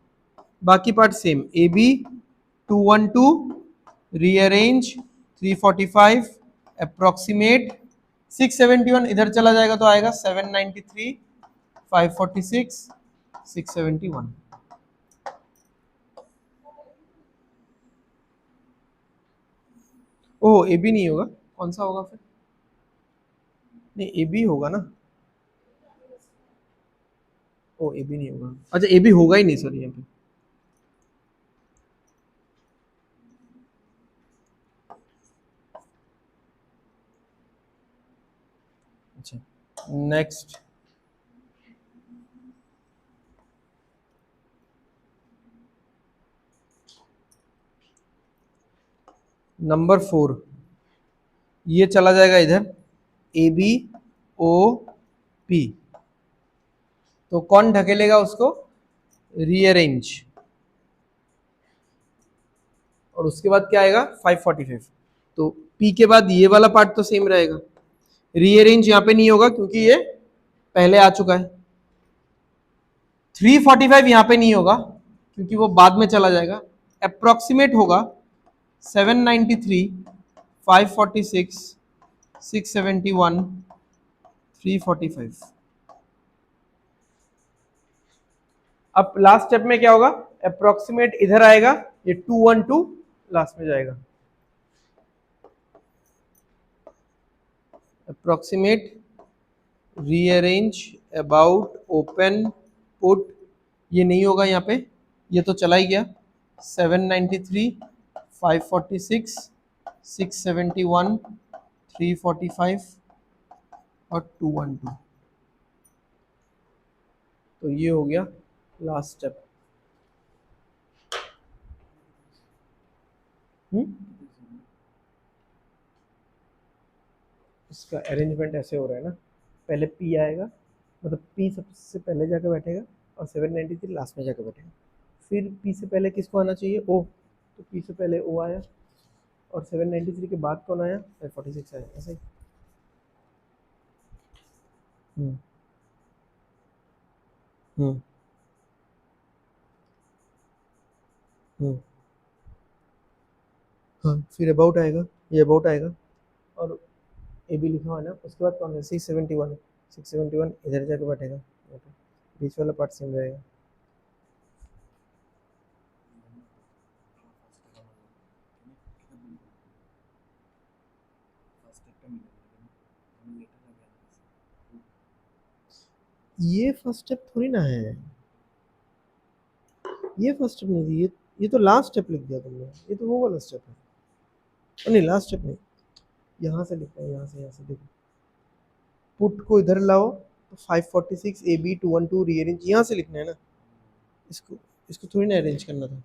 बाकी part same, A B 212, rearrange 345, approximate 671 इधर चला जाएगा, तो आएगा 793, 546, 671। ओह, ए बी नहीं होगा, कौन सा होगा फिर? नहीं, ए बी होगा ना। ओ, ए बी नहीं होगा, अच्छा ए बी होगा ही नहीं, सॉरी यहाँ पे। अच्छा, नेक्स्ट, नंबर 4, ये चला जाएगा इधर, ए बी ओ पी, तो कौन ढकेलेगा उसको? रीअरेंज, और उसके बाद क्या आएगा? 545। तो पी के बाद ये वाला पार्ट तो सेम रहेगा, रीअरेंज यहां पे नहीं होगा क्योंकि ये पहले आ चुका है, 345 यहां पे नहीं होगा क्योंकि वो बाद में चला जाएगा, अप्रोक्सीमेट होगा 793, 546, 671, 345। अब लास्ट स्टेप में क्या होगा? अप्रोक्सीमेट इधर आएगा, ये 212 लास्ट में जाएगा, approximate, rearrange, about, open, put, ये नहीं होगा यहाँ पे, ये तो चला ही गया, 793, 546, 671, 345 और 212। तो ये हो गया लास्ट स्टेप। इसका अरेंजमेंट ऐसे हो रहा है ना, पहले पी आएगा, मतलब पी सबसे पहले जाकर बैठेगा और 793 लास्ट में जाकर बैठेगा। फिर पी से पहले किसको आना चाहिए? ओ, तो पी से पहले ओ आया और 793 के बाद कौन आया? 546 आया, ऐसे ही। हम्म हम्म हम्म हाँ, फिर अबाउट आएगा, ये अबाउट आएगा और ए बी लिखा हुआ है ना, उसके बाद कौन है? 671, 671 इधर जाकर बैठेगा, बीच वाला पार्ट सेम रहेगा। ये फर्स्ट स्टेप थोड़ी ना है, ये फर्स्ट स्टेप नहीं थी, ये तो लास्ट स्टेप लिख दिया तुमने, ये तो वो वाला स्टेप है। नहीं, लास्ट स्टेप नहीं, यहाँ से लिखना है, यहाँ से देखो, पुट को इधर लाओ तो 546 ए बी 212 रीअरेंज, यहाँ से लिखना है ना, इसको इसको थोड़ी ना अरेंज करना था।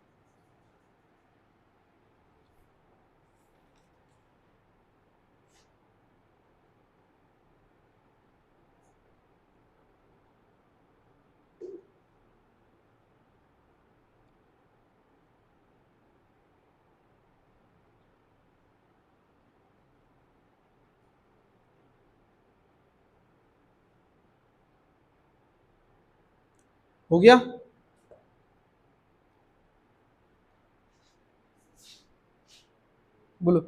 हो गया? बोलो।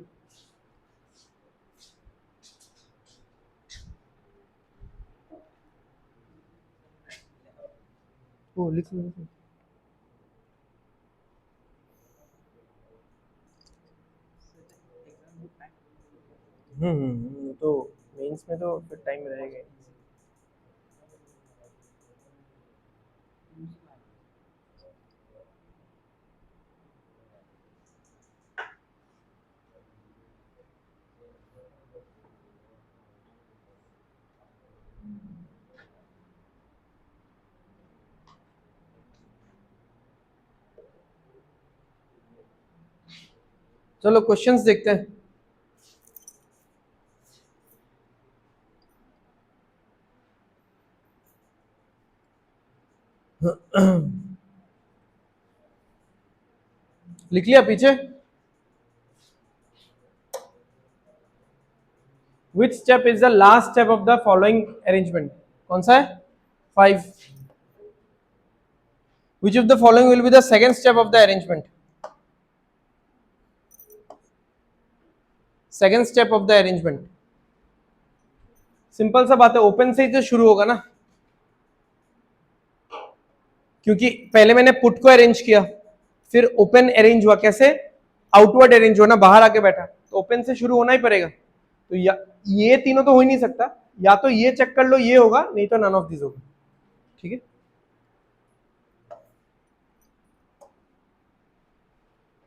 ओ, लिख लो, लिख लो। तो मेंस में तो फिर टाइम रहेगा ही। चलो क्वेश्चंस देखते हैं। लिख लिया पीछे? Which step is the last step of the following arrangement? कौन सा है? 5. Which of the following will be the second step of the arrangement? Second step of the arrangement. Simple सा बात है, ओपन से ही तो शुरू होगा ना, क्योंकि पहले मैंने पुट को अरेंज किया, फिर ओपन अरेंज हुआ। कैसे? आउटवर्ड अरेंज हुआ ना, बाहर आके बैठा, तो ओपन से शुरू होना ही पड़ेगा। तो ये तीनों तो हो ही नहीं सकता, या तो ये चेक कर लो ये होगा, नहीं तो नन ऑफ दिस होगा। ठीक है।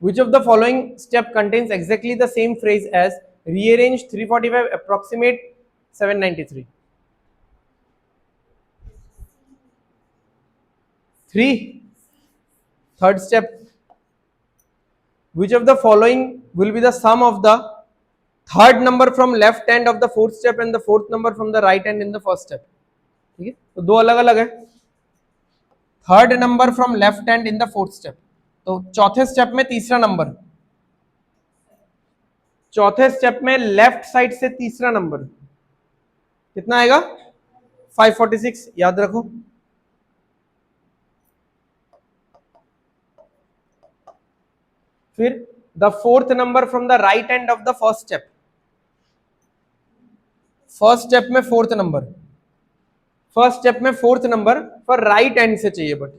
Which of the following step contains exactly the same phrase as rearrange 345 approximate 793? 3. Third step. Which of the following will be the sum of the third number from left end of the fourth step and the fourth number from the right end in the first step? ठीक है, तो दो अलग अलग है। Third number from left hand in the fourth step, तो चौथे step में तीसरा नंबर, चौथे स्टेप में लेफ्ट साइड से तीसरा नंबर कितना आएगा? 546, याद रखो। फिर the fourth number from the right end of the first step, first step में फोर्थ नंबर, फर्स्ट स्टेप में फोर्थ नंबर पर राइट एंड से चाहिए, बट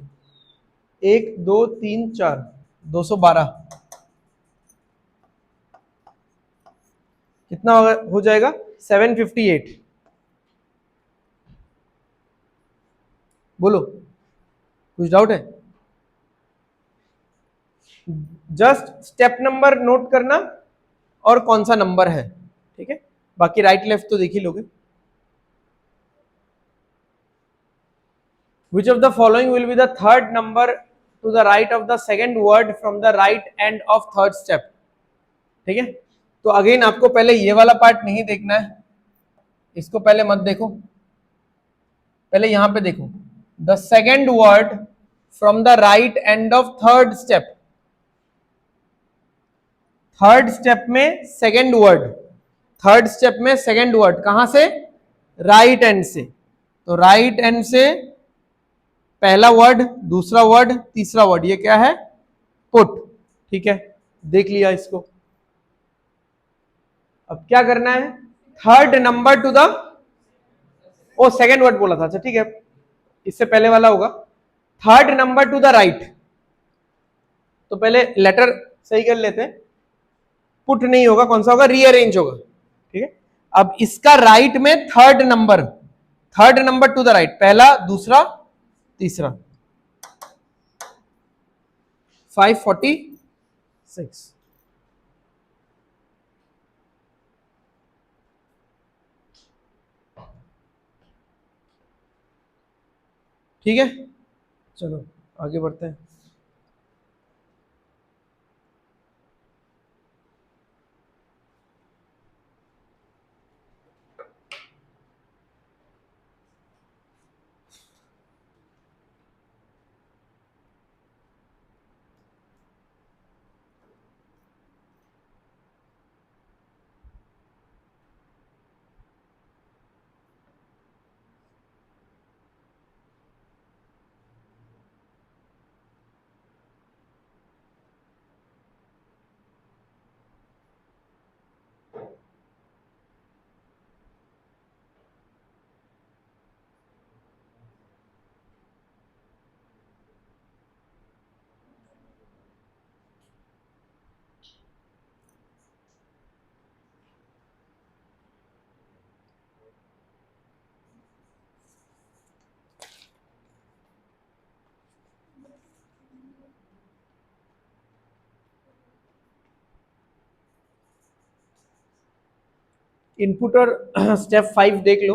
1 2 3 4 212 कितना हो जाएगा? 758। बोलो, कुछ डाउट है? जस्ट स्टेप नंबर नोट करना और कौन सा नंबर है, ठीक है। बाकी राइट लेफ्ट तो देख ही लोगे। Which of the following will be the third number to the right of the second word from the right end of third step, ठीक है। तो अगेन आपको पहले ये वाला पार्ट नहीं देखना है, इसको पहले मत देखो, पहले यहां पे देखो, the second word from the right end of third step. Third step में सेकेंड वर्ड, थर्ड स्टेप में सेकेंड वर्ड कहां से, राइट एंड से। तो राइट एंड से पहला वर्ड, दूसरा वर्ड, तीसरा वर्ड, ये क्या है, पुट, ठीक है। देख लिया इसको। अब क्या करना है, third number to the, oh second word बोला था, अच्छा ठीक है, इससे पहले वाला होगा, third number to the right. तो पहले लेटर सही कर लेते हैं, पुट नहीं होगा, कौन सा होगा, रीअरेंज होगा, ठीक है। अब इसका राइट में third number, third number to the right, पहला, दूसरा, तीसरा, 546, ठीक है। चलो आगे बढ़ते हैं। इनपुट और स्टेप 5 देख लो,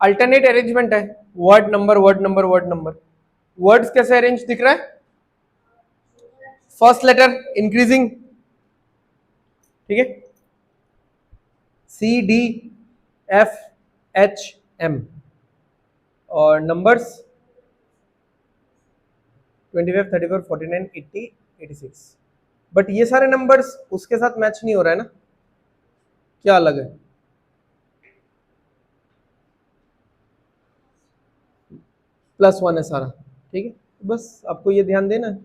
अल्टरनेट अरेंजमेंट है, word number word number word number. Words कैसे अरेंज दिख रहा है, फर्स्ट लेटर इंक्रीजिंग, ठीक है, C D F H M, और नंबर्स 25 34 49 80 86। बट ये सारे नंबर्स उसके साथ मैच नहीं हो रहा है ना, क्या अलग है, +1 है सारा, ठीक है। बस आपको ये ध्यान देना है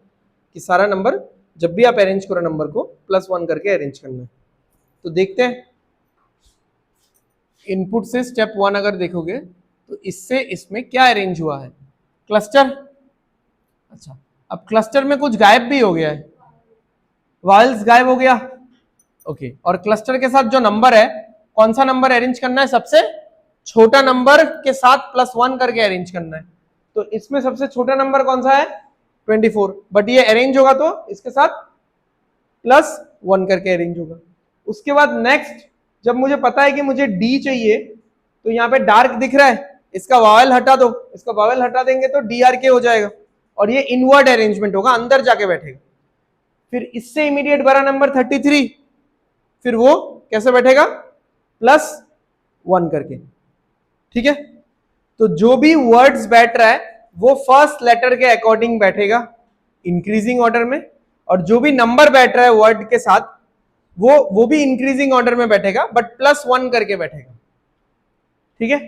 कि सारा नंबर जब भी आप अरेंज करो नंबर को +1 करके अरेंज करना है। तो देखते हैं, इनपुट से स्टेप 1 अगर देखोगे तो इससे इसमें क्या अरेंज हुआ है, क्लस्टर। अच्छा, अब क्लस्टर में कुछ गायब भी हो गया है, वाइल्स गायब हो गया, ओके। और क्लस्टर के साथ जो नंबर है, कौन सा नंबर अरेंज करना है, सबसे छोटा नंबर के साथ +1 करके अरेंज करना है। तो इसमें सबसे छोटा नंबर कौन सा है, 24, बट ये अरेंज होगा तो इसके साथ +1 करके अरेंज होगा। उसके बाद नेक्स्ट, जब मुझे पता है कि मुझे डी चाहिए, तो यहाँ पे डार्क दिख रहा है, इसका वावल हटा दो, इसका वावल हटा देंगे तो DRK हो जाएगा, और ये इनवर्ड अरेंजमेंट होगा, अंदर जाके बैठेगा। फिर इससे इमीडिएट बड़ा नंबर 33, फिर वो कैसे बैठेगा, +1 करके, ठीक है। तो जो भी वर्ड्स बैठ रहा है वो फर्स्ट लेटर के अकॉर्डिंग बैठेगा इंक्रीजिंग ऑर्डर में, और जो भी नंबर बैठ रहा है वर्ड के साथ वो भी इंक्रीजिंग ऑर्डर में बैठेगा, बट +1 करके बैठेगा, ठीक है।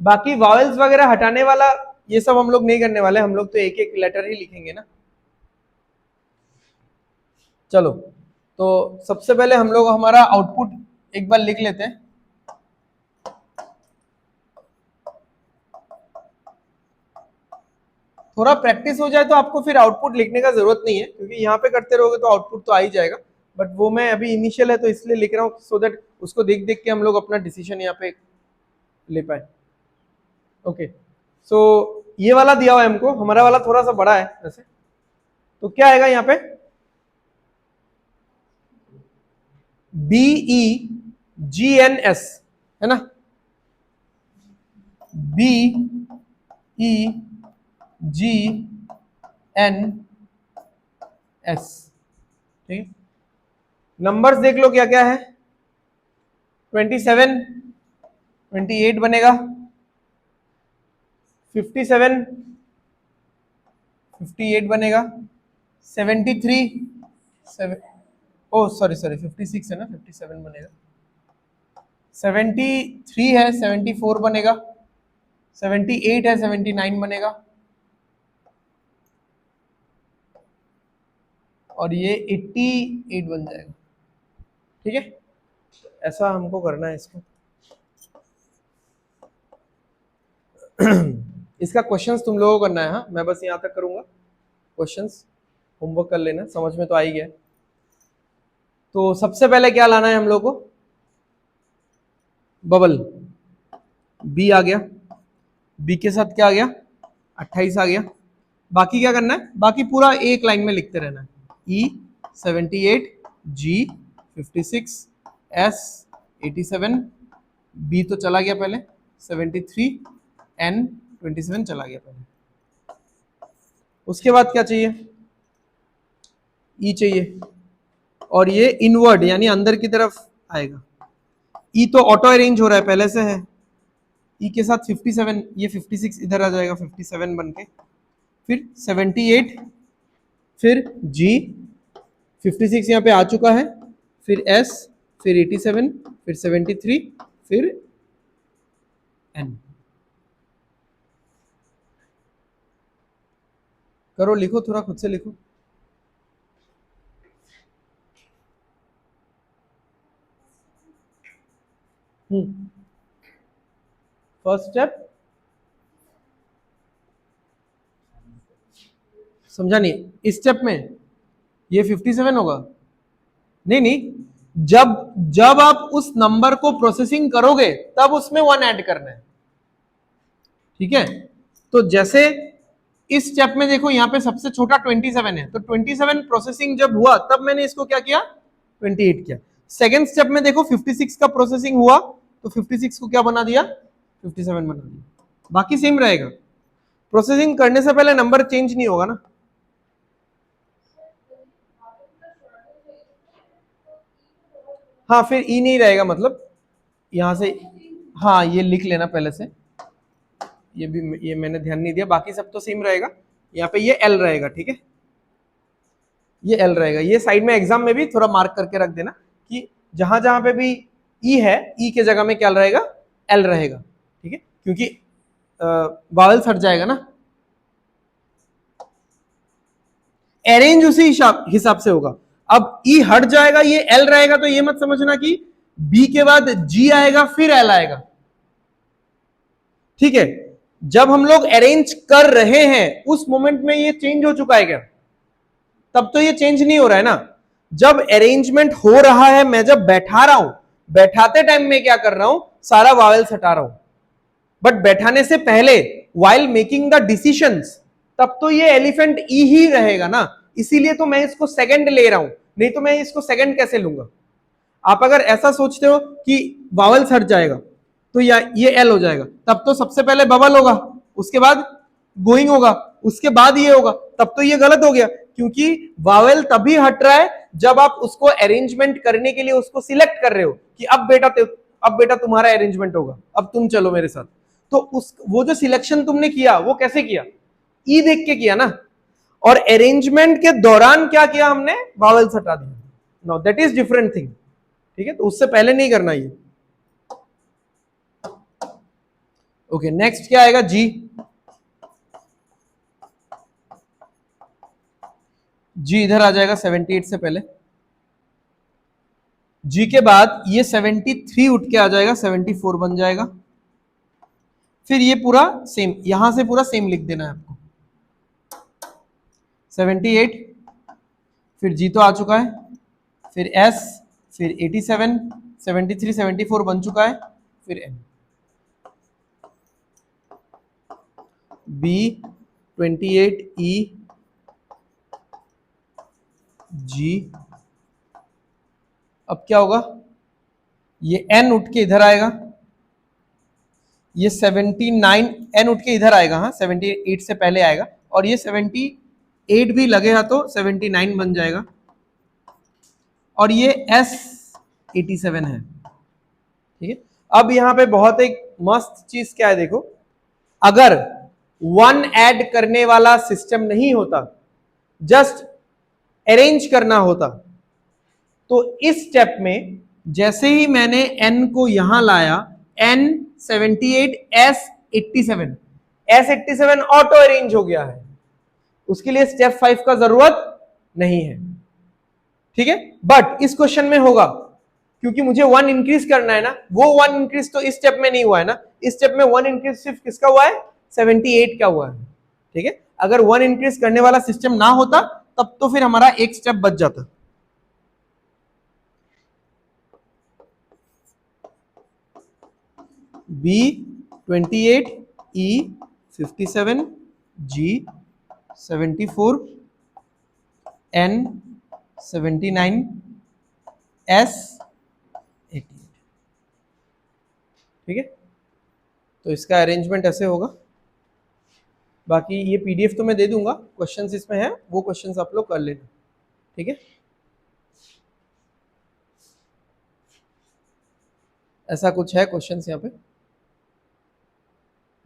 बाकी वावल्स वगैरह हटाने वाला ये सब हम लोग नहीं करने वाले, हम लोग तो एक एक लेटर ही लिखेंगे ना। चलो, तो सबसे पहले हम लोग हमारा आउटपुट एक बार लिख लेते हैं। थोड़ा प्रैक्टिस हो जाए तो आपको फिर आउटपुट लिखने का जरूरत नहीं है, क्योंकि यहाँ पे करते रहोगे तो आउटपुट तो आ ही जाएगा, बट वो मैं अभी इनिशियल है तो इसलिए लिख रहा हूँ, सो दैट उसको देख देख के हम लोग अपना डिसीजन यहाँ पे ले पाए। ओके, सो ये वाला दिया हुआ है हमको, हमारा वाला थोड़ा सा बड़ा है वैसे, तो क्या आएगा यहां पे, BEGNS है ना, BEGNS, ठीक है। नंबर्स देख लो क्या क्या है, 27, 28 बनेगा, 57, 58 बनेगा, 73, ओ सॉरी सॉरी 56 है ना, 57 बनेगा, 73 है, 74 बनेगा, 78 है, 79 बनेगा, और ये 88 बन जाएगा, ठीक है। ऐसा हमको करना है इसको। इसका क्वेश्चंस तुम लोगों को करना है, हाँ मैं बस यहां तक करूंगा, क्वेश्चंस होमवर्क कर लेना, समझ में तो आ ही गया। तो सबसे पहले क्या लाना है हम लोग को, बबल, बी आ गया, बी के साथ क्या आ गया, 28 आ गया। बाकी क्या करना है, बाकी पूरा एक लाइन में लिखते रहना है, E 78, G 56, S 87, B तो चला गया पहले, 73, N 27 चला गया पहले। उसके बाद क्या चाहिए, E चाहिए, और ये इनवर्ड यानी अंदर की तरफ आएगा। E तो ऑटो अरेंज हो रहा है पहले से है, E के साथ 57, ये 56 इधर आ जाएगा 57 बन के, फिर 78, फिर G 56 यहाँ पे आ चुका है, फिर S, फिर 87, फिर 73, फिर N। करो, लिखो, थोड़ा खुद से लिखो। फर्स्ट स्टेप समझा नहीं, इस स्टेप में ये 57 होगा, नहीं नहीं, जब जब आप उस नंबर को प्रोसेसिंग करोगे तब उसमें 1 ऐड करना है, ठीक है। तो जैसे इस स्टेप में देखो, यहां पे सबसे छोटा 27 है, तो 27 प्रोसेसिंग जब हुआ तब मैंने इसको क्या किया, 28 किया। सेकेंड स्टेप में देखो 56 का प्रोसेसिंग हुआ, तो 56 को क्या बना दिया, 57 बना दिया, बाकी सेम रहेगा। प्रोसेसिंग करने से पहले नंबर चेंज नहीं होगा ना। हाँ फिर ई नहीं रहेगा, मतलब यहां से, हाँ ये लिख लेना पहले से, ये भी, ये मैंने ध्यान नहीं दिया, बाकी सब तो सेम रहेगा। यहाँ पे ये एल रहेगा, ठीक है, ये एल रहेगा। ये साइड में एग्जाम में भी थोड़ा मार्क करके रख देना कि जहां जहां पे भी ई है, ई के जगह में क्या रहेगा, एल रहेगा, ठीक है, क्योंकि वावल्स हट जाएगा ना, अरेंज उसी हिसाब से होगा। अब ई हट जाएगा, ये एल रहेगा, तो ये मत समझना कि बी के बाद जी आएगा फिर एल आएगा, ठीक है। जब हम लोग अरेंज कर रहे हैं उस मोमेंट में ये चेंज हो चुका है क्या, तब तो ये चेंज नहीं हो रहा है ना। जब अरेंजमेंट हो रहा है, मैं जब बैठा रहा हूं, बैठाते टाइम में क्या कर रहा हूं, सारा वावेल्स हटा रहा हूं, बट बैठाने से पहले वाइल मेकिंग द डिसीजंस, तब तो ये एलिफेंट ई ही रहेगा ना, इसीलिए तो मैं इसको सेकंड ले रहा हूं, नहीं तो मैं इसको सेकंड कैसे लूंगा। आप अगर ऐसा सोचते हो कि वावल्स हट जाएगा तो ये एल हो जाएगा, तब तो सबसे पहले बबल होगा, उसके बाद गोइंग होगा, उसके बाद ये होगा, तब तो ये गलत हो गया, क्योंकि वावेल तभी हट रहा है जब आप उसको अरेंजमेंट करने के लिए उसको सिलेक्ट कर रहे हो कि अब बेटा तुम्हारा अरेंजमेंट होगा, अब तुम चलो मेरे साथ। तो उस वो जो सिलेक्शन तुमने किया वो कैसे किया, ई देख के किया ना, और अरेंजमेंट के दौरान क्या किया हमने, वावेल्स हटा दिया। Now that is different thing, ठीक है, तो उससे पहले नहीं करना ये। ओके, नेक्स्ट क्या आएगा, जी, जी इधर आ जाएगा 78 से पहले, जी के बाद ये 73 उठ के आ जाएगा, 74 बन जाएगा, फिर ये पूरा सेम, यहां से पूरा सेम लिख देना है आपको, 78, फिर जी तो आ चुका है, फिर एस, फिर 87, 73, 74 बन चुका है, फिर एन, बी 28, ई जी। अब क्या होगा, ये n उठ के इधर आएगा, ये 79 n उठ के इधर आएगा, हाँ 78 से पहले आएगा, और ये 78 भी लगेगा तो 79 बन जाएगा, और ये S 87 है। ठीक है, अब यहां पे बहुत एक मस्त चीज क्या है देखो, अगर 1 ऐड करने वाला सिस्टम नहीं होता, जस्ट अरेंज करना होता, तो इस स्टेप में जैसे ही मैंने n को यहां लाया, n 78 S 87, S 87 auto arrange हो गया है, उसके लिए स्टेप 5 का जरूरत नहीं है। ठीक है, बट इस क्वेश्चन में होगा, क्योंकि मुझे 1 इंक्रीज करना है ना, वो 1 इंक्रीज तो इस स्टेप में नहीं हुआ है ना, इस स्टेप में 1 इंक्रीज सिर्फ किसका हुआ है, 78 का हुआ है। ठीक है, अगर 1 इंक्रीज करने वाला सिस्टम ना होता तब तो फिर हमारा एक स्टेप बच जाता। B 28, E 57, G 74, N 79, S 88। ठीक है, तो इसका अरेंजमेंट ऐसे होगा। बाकी ये पीडीएफ तो मैं दे दूंगा, क्वेश्चंस इसमें है, वो क्वेश्चंस आप लोग कर लेना। ठीक है, ऐसा कुछ है क्वेश्चंस यहाँ पे,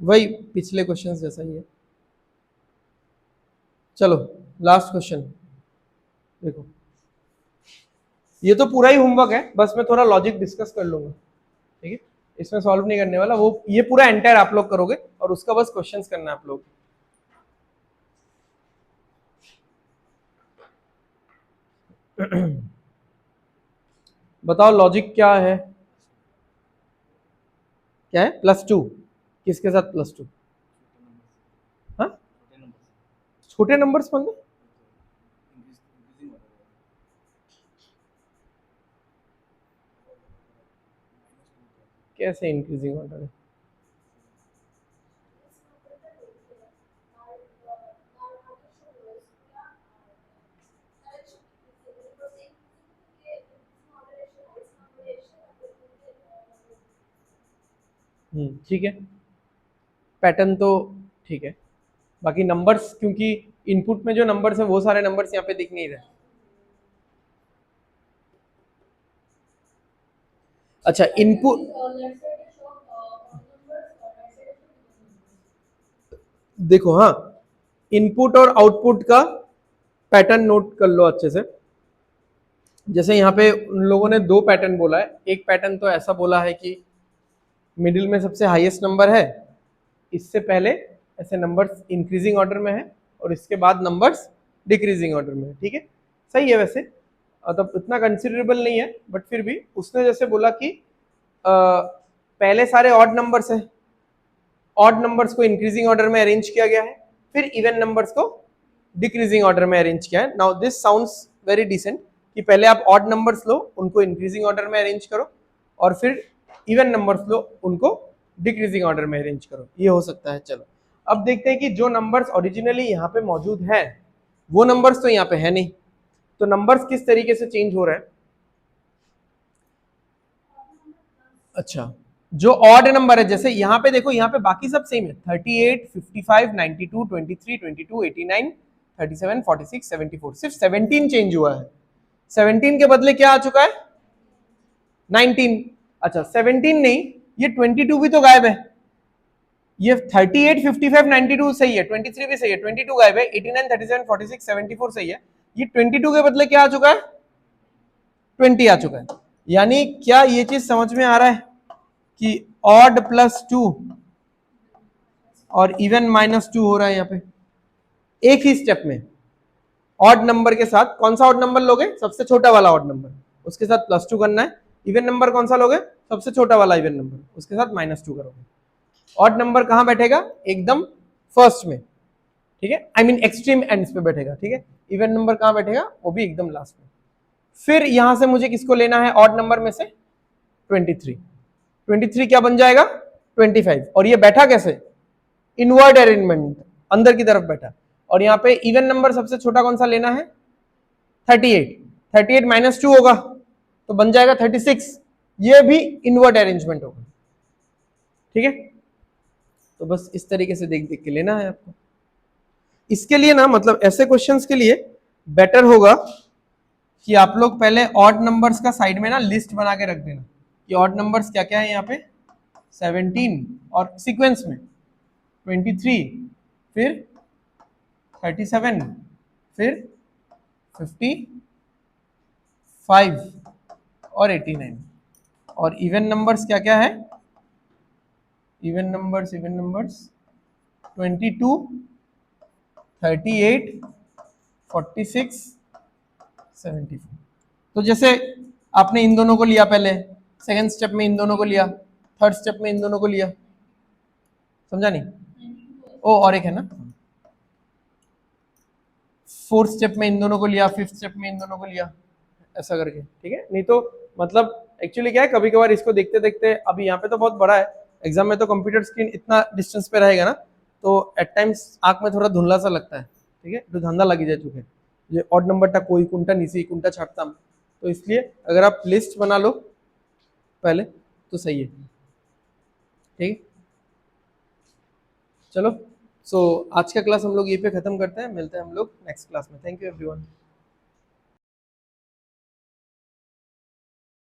वही पिछले क्वेश्चंस जैसा ही है। चलो लास्ट क्वेश्चन देखो, ये तो पूरा ही होमवर्क है, बस मैं थोड़ा लॉजिक डिस्कस कर लूंगा। ठीक है, इसमें सॉल्व नहीं करने वाला, वो ये पूरा एंटायर आप लोग करोगे और उसका बस क्वेश्चंस करना है आप लोग। बताओ लॉजिक क्या है, क्या है +2, किसके साथ +2, हाँ छोटे नंबर्स मतलब कैसे इंक्रीजिंग ऑर्डर है, ठीक है, पैटर्न तो ठीक है, बाकी नंबर्स, क्योंकि इनपुट में जो नंबर्स है वो सारे नंबर्स यहाँ पे दिख नहीं रहे। अच्छा इनपुट, देखो हाँ, इनपुट और आउटपुट का पैटर्न नोट कर लो अच्छे से। जैसे यहाँ पे उन लोगों ने 2 पैटर्न बोला है, एक पैटर्न तो ऐसा बोला है कि मिडिल में सबसे हाईएस्ट नंबर है, इससे पहले ऐसे नंबर्स इंक्रीजिंग ऑर्डर में है, और इसके बाद नंबर्स डिक्रीजिंग ऑर्डर में है। ठीक है, सही है वैसे, मतलब इतना कंसिडरेबल नहीं है, बट फिर भी उसने जैसे बोला कि पहले सारे ऑड नंबर्स है, ऑड नंबर्स को इंक्रीजिंग ऑर्डर में अरेंज किया गया है, फिर इवन नंबर्स को डिक्रीजिंग ऑर्डर में अरेंज किया है। Now this sounds very decent, कि पहले आप ऑड नंबर्स लो, उनको इंक्रीजिंग ऑर्डर में अरेंज करो, और फिर इवन नंबर्स लो, उनको डिक्रीजिंग ऑर्डर में अरेंज करो, ये हो सकता है। चलो अब देखते हैं कि जो नंबर्स ओरिजिनली यहाँ पे मौजूद है वो नंबर्स तो यहाँ पे है नहीं, तो नंबर्स किस तरीके से चेंज हो रहे हैं। अच्छा, जो ऑड नंबर है, जैसे यहाँ पे देखो, यहाँ पे बाकी सब सेम है, 38, 55, 92, 23, 22, 89, 37, 46, 74, सिर्फ 17 चेंज हुआ है। 17 के बदले क्या आ चुका है, 19। अच्छा 17 नहीं, ये 22 भी तो गायब है, ये 38, 55, 92 सही है, 23 भी सही है, 22 गायब है, 89, 37, 46, 74 सही है, ये 22 के बदले क्या आ चुका है, 20 आ चुका है। यानी क्या ये चीज समझ में आ रहा है कि ऑड +2 और इवन -2 हो रहा है यहाँ पे एक ही स्टेप में। ऑड नंबर के साथ कौन सा ऑड नंबर लोगे, सबसे छोटा वाला ऑड नंबर, उसके साथ +2 करना है। इवन नंबर कौन सा लोगे, सबसे छोटा वाला इवन नंबर, उसके साथ -2 करोगे। ऑड नंबर कहां बैठेगा, एकदम फर्स्ट में, ठीक है, आई मीन एक्सट्रीम एंड्स पे बैठेगा। ठीक है, इवन नंबर कहां बैठेगा, वो भी एकदम लास्ट में। फिर यहां से मुझे किसको लेना है, ऑड नंबर में से 23, 23 क्या बन जाएगा, 25, और ये बैठा कैसे, इनवर्ड अरेंजमेंट, अंदर की तरफ बैठा। और यहाँ पे इवन नंबर सबसे छोटा कौन सा लेना है, 38, 38 माइनस 2 होगा तो बन जाएगा 36। ये भी इनवर्ट अरेंजमेंट होगा, ठीक है। तो बस इस तरीके से देख देख के लेना है आपको। इसके लिए ना मतलब ऐसे क्वेश्चंस के लिए बेटर होगा कि आप लोग पहले ऑड नंबर्स का साइड में ना लिस्ट बना के रख देना कि ऑड नंबर्स क्या क्या है यहाँ पे, 17 और सीक्वेंस में 23, फिर 37, फिर 55 और 89। और इवन नंबर्स क्या क्या है, इवन नंबर्स 22, 38, 46, 74। तो जैसे आपने इन दोनों को लिया पहले, सेकंड स्टेप में इन दोनों को लिया, थर्ड स्टेप में इन दोनों को लिया, समझा नहीं? ओ और एक है ना, फोर्थ स्टेप में इन दोनों को लिया, फिफ्थ स्टेप में इन दोनों को लिया, ऐसा करके, ठीक है। नहीं तो मतलब एक्चुअली क्या है, कभी कभार इसको देखते देखते, अभी यहाँ पे तो बहुत बड़ा है, एग्जाम में तो कंप्यूटर स्क्रीन इतना डिस्टेंस पे रहेगा ना, तो एट टाइम्स आंख में थोड़ा धुंधला सा लगता है, ठीक है, तो धंधा लगी जाए चुके ये ऑड नंबर टा कोई कुंटा नीचे कुंटा छाटता, तो इसलिए अगर आप लिस्ट बना लो पहले तो सही है, ठीक है। चलो, सो आज का क्लास हम लोग ये पे खत्म करते हैं, मिलते हैं हम लोग नेक्स्ट क्लास में। Thank you everyone.